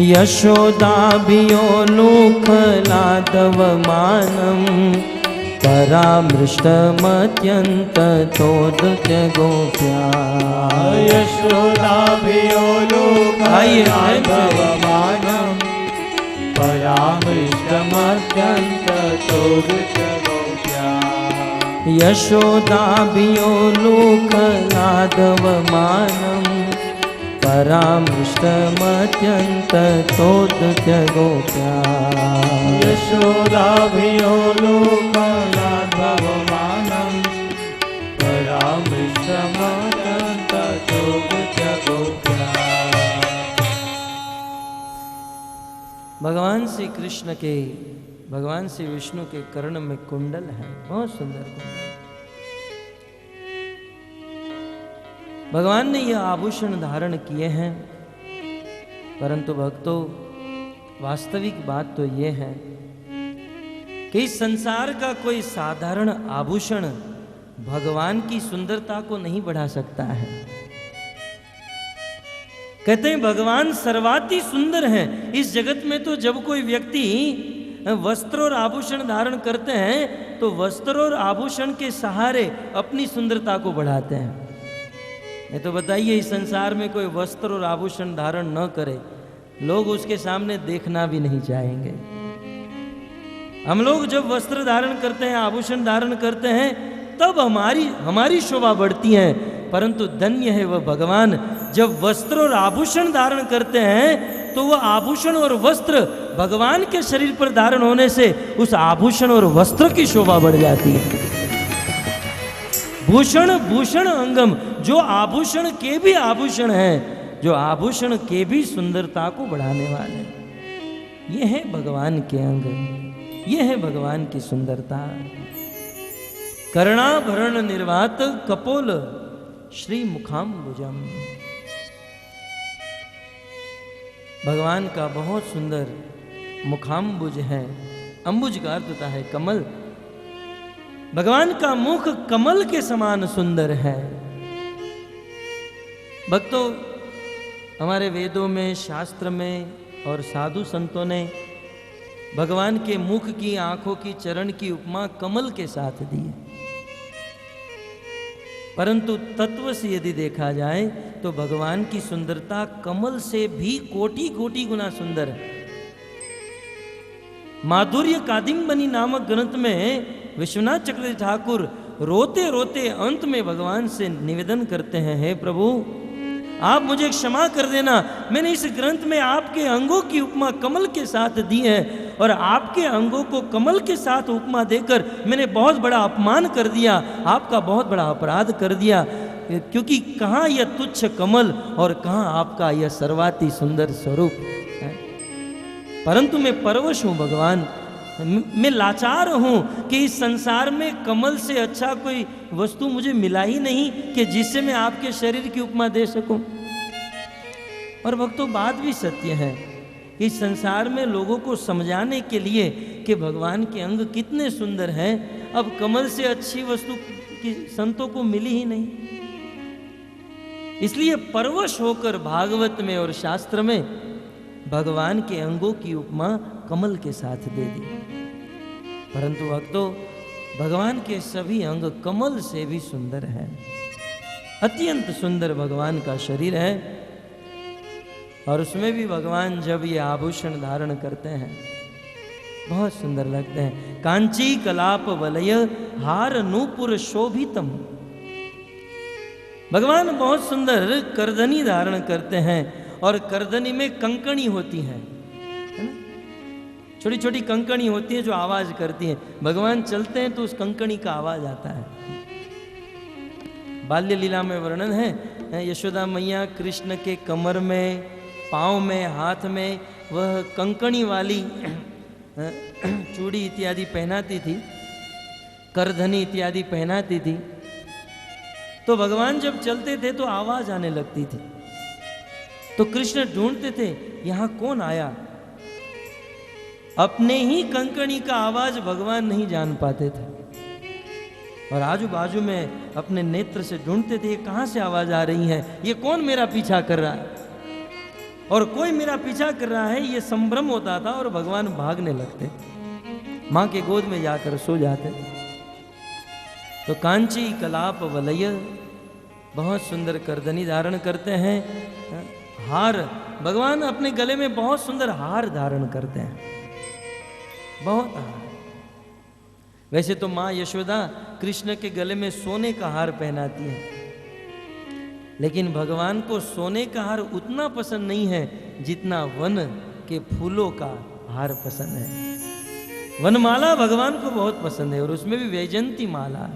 यशोदाभियोलुखलादवमानं परामृष्टमत्यन्ततोदृत्य गोप्या। यशोदाभियोलुखलादवमानं परामृष्टमत्यन्ततोदृत्य गोप्या। यशोदाभियोलुखलादवमानं परामृष्टमत्यन्ततोदृत्य गोप्या। यशोदाभियोलुखलादवमानं परामृष्टमत्यन्ततोदृत्य गोप्या। भगवान श्री कृष्ण के, भगवान श्री विष्णु के कर्ण में कुंडल है, बहुत सुंदर कुंडल। भगवान ने यह आभूषण धारण किए हैं, परंतु भक्तों वास्तविक बात तो यह है कि इस संसार का कोई साधारण आभूषण भगवान की सुंदरता को नहीं बढ़ा सकता है। कहते हैं भगवान सर्वाति सुंदर हैं। इस जगत में तो जब कोई व्यक्ति वस्त्र और आभूषण धारण करते हैं तो वस्त्र और आभूषण के सहारे अपनी सुंदरता को बढ़ाते हैं। ये तो बताइए इस संसार में कोई वस्त्र और आभूषण धारण न करे, लोग उसके सामने देखना भी नहीं चाहेंगे। हम लोग जब वस्त्र धारण करते हैं, आभूषण धारण करते हैं, तब हमारी शोभा बढ़ती है। परंतु धन्य है वह भगवान जब वस्त्र और आभूषण धारण करते हैं तो वह आभूषण और वस्त्र भगवान के शरीर पर धारण होने से उस आभूषण और वस्त्र की शोभा बढ़ जाती है। भूषण भूषण अंगम, जो आभूषण के भी आभूषण है, जो आभूषण के भी सुंदरता को बढ़ाने वाले, ये है भगवान के अंग, ये है भगवान की सुंदरता। कर्णाभरण निर्वात कपोल श्री मुखाम्बुजम। भगवान का बहुत सुंदर मुखाम्बुज है। अंबुज का अर्थ होता है कमल। भगवान का मुख कमल के समान सुंदर है। भक्तों, हमारे वेदों में, शास्त्र में और साधु संतों ने भगवान के मुख की, आंखों की, चरण की उपमा कमल के साथ दी है। परंतु तत्व से यदि देखा जाए तो भगवान की सुंदरता कमल से भी कोटि कोटि गुना सुंदर है। माधुर्य कादिम्बनी नामक ग्रंथ में विश्वनाथ चक्रवर्ती ठाकुर रोते रोते अंत में भगवान से निवेदन करते हैं, हे प्रभु आप मुझे क्षमा कर देना, मैंने इस ग्रंथ में आपके अंगों की उपमा कमल के साथ दी है और आपके अंगों को कमल के साथ उपमा देकर मैंने बहुत बड़ा अपमान कर दिया, आपका बहुत बड़ा अपराध कर दिया, क्योंकि कहाँ यह तुच्छ कमल और कहाँ आपका यह सर्वाति सुंदर स्वरूप है। परंतु मैं परवश हूँ भगवान, मैं लाचार हूँ कि इस संसार में कमल से अच्छा कोई वस्तु मुझे मिला ही नहीं कि जिससे मैं आपके शरीर की उपमा दे सकूं। और भक्तों बात भी सत्य है कि इस संसार में लोगों को समझाने के लिए कि भगवान के अंग कितने सुंदर हैं, अब कमल से अच्छी वस्तु की संतों को मिली ही नहीं। इसलिए परवश होकर भागवत में और शास्त्र में भगवान के अंगों की उपमा कमल के साथ दे दी। परंतु भक्तों भगवान के सभी अंग कमल से भी सुंदर है। अत्यंत सुंदर भगवान का शरीर है और उसमें भी भगवान जब ये आभूषण धारण करते हैं बहुत सुंदर लगते हैं। कांची कलाप वलय हार नूपुर शोभितम। भगवान बहुत सुंदर करधनी धारण करते हैं और करधनी में कंकणी होती है ना, छोटी छोटी कंकणी होती है जो आवाज करती है। भगवान चलते हैं तो उस कंकणी का आवाज आता है। बाल्य लीला में वर्णन है, यशोदा मैया कृष्ण के कमर में, पाँव में, हाथ में वह कंकणी वाली चूड़ी इत्यादि पहनाती थी, करधनी इत्यादि पहनाती थी। तो भगवान जब चलते थे तो आवाज आने लगती थी, तो कृष्ण ढूंढते थे यहां कौन आया। अपने ही कंकणी का आवाज भगवान नहीं जान पाते थे और आजू बाजू में अपने नेत्र से ढूंढते थे, ये कहां से आवाज आ रही है, ये कौन मेरा पीछा कर रहा है। और कोई मेरा पीछा कर रहा है, ये संभ्रम होता था और भगवान भागने लगते, मां के गोद में जाकर सो जाते। तो कांची कलाप वलय, बहुत सुंदर करधनी धारण करते हैं। हार, भगवान अपने गले में बहुत सुंदर हार धारण करते हैं, बहुत हार। वैसे तो मां यशोदा कृष्ण के गले में सोने का हार पहनाती है, लेकिन भगवान को सोने का हार उतना पसंद नहीं है जितना वन के फूलों का हार पसंद है। वनमाला भगवान को बहुत पसंद है और उसमें भी वैजंती माला।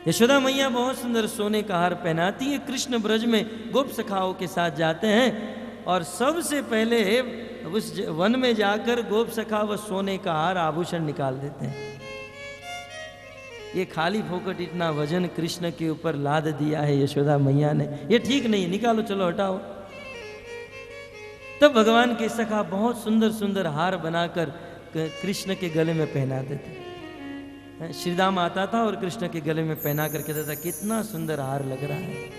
यशोदा मैया बहुत सुंदर सोने का हार पहनाती है। कृष्ण ब्रज में गोप सखाओं के साथ जाते हैं और सबसे पहले उस वन में जाकर गोप सखा वह सोने का हार आभूषण निकाल देते हैं। ये खाली फोकट इतना वजन कृष्ण के ऊपर लाद दिया है यशोदा मैया ने, ये ठीक नहीं है, निकालो, चलो हटाओ। तब भगवान के सखा बहुत सुंदर सुंदर हार बनाकर कृष्ण के गले में पहना देते। श्रीदाम आता था और कृष्ण के गले में पहना कर कहता था कितना सुंदर हार लग रहा है।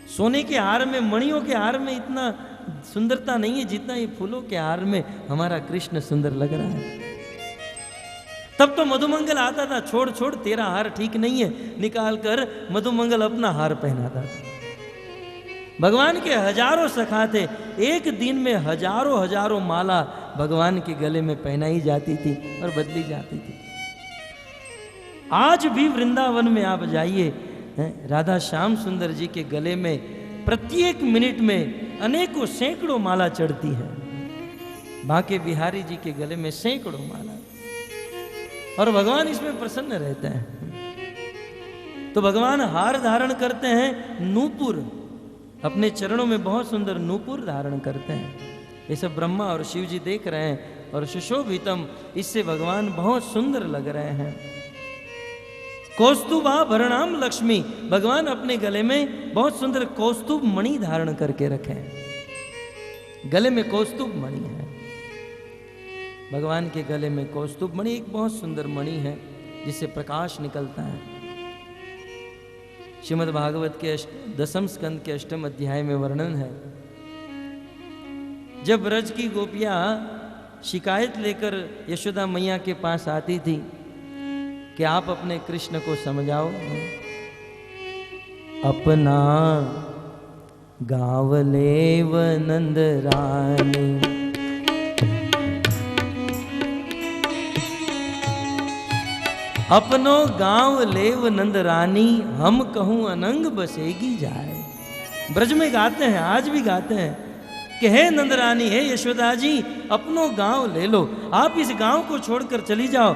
सोने के हार में, मणियों के हार में इतना सुंदरता नहीं है जितना ये फूलों के हार में हमारा कृष्ण सुंदर लग रहा है। तब तो मधुमंगल आता था, छोड़ छोड़ तेरा हार ठीक नहीं है, निकाल कर मधुमंगल अपना हार पहनाता था। भगवान के हजारों सखा थे, एक दिन में हजारों हजारों माला भगवान के गले में पहनाई जाती थी और बदली जाती थी। आज भी वृंदावन में आप जाइए, राधा श्याम सुंदर जी के गले में प्रत्येक मिनट में अनेकों सैकड़ों माला चढ़ती है। बांके बिहारी जी के गले में सैकड़ों माला, और भगवान इसमें प्रसन्न रहते हैं। तो भगवान हार धारण करते हैं, नूपुर, अपने चरणों में बहुत सुंदर नूपुर धारण करते हैं। ये सब ब्रह्मा और शिव जी देख रहे हैं और सुशोभितम, इससे भगवान बहुत सुंदर लग रहे हैं। कौस्तुभा भरणाम लक्ष्मी, भगवान अपने गले में बहुत सुंदर कौस्तुभ मणि धारण करके रखे हैं। गले में कौस्तुभ मणि है, भगवान के गले में कौस्तुभ मणि एक बहुत सुंदर मणि है जिससे प्रकाश निकलता है। श्रीमद् भागवत के 10वें स्कंद के 8वें अध्याय में वर्णन है, जब ब्रज की गोपियां शिकायत लेकर यशोदा मैया के पास आती थी कि आप अपने कृष्ण को समझाओ, अपना गाँव लेव नंद रानी, अपनो गांव लेव नंद रानी, हम कहूं अनंग बसेगी जाए। ब्रज में गाते हैं, आज भी गाते हैं कि हे नंद रानी, हे यशोदा जी, अपनो गांव ले लो, आप इस गांव को छोड़कर चली जाओ,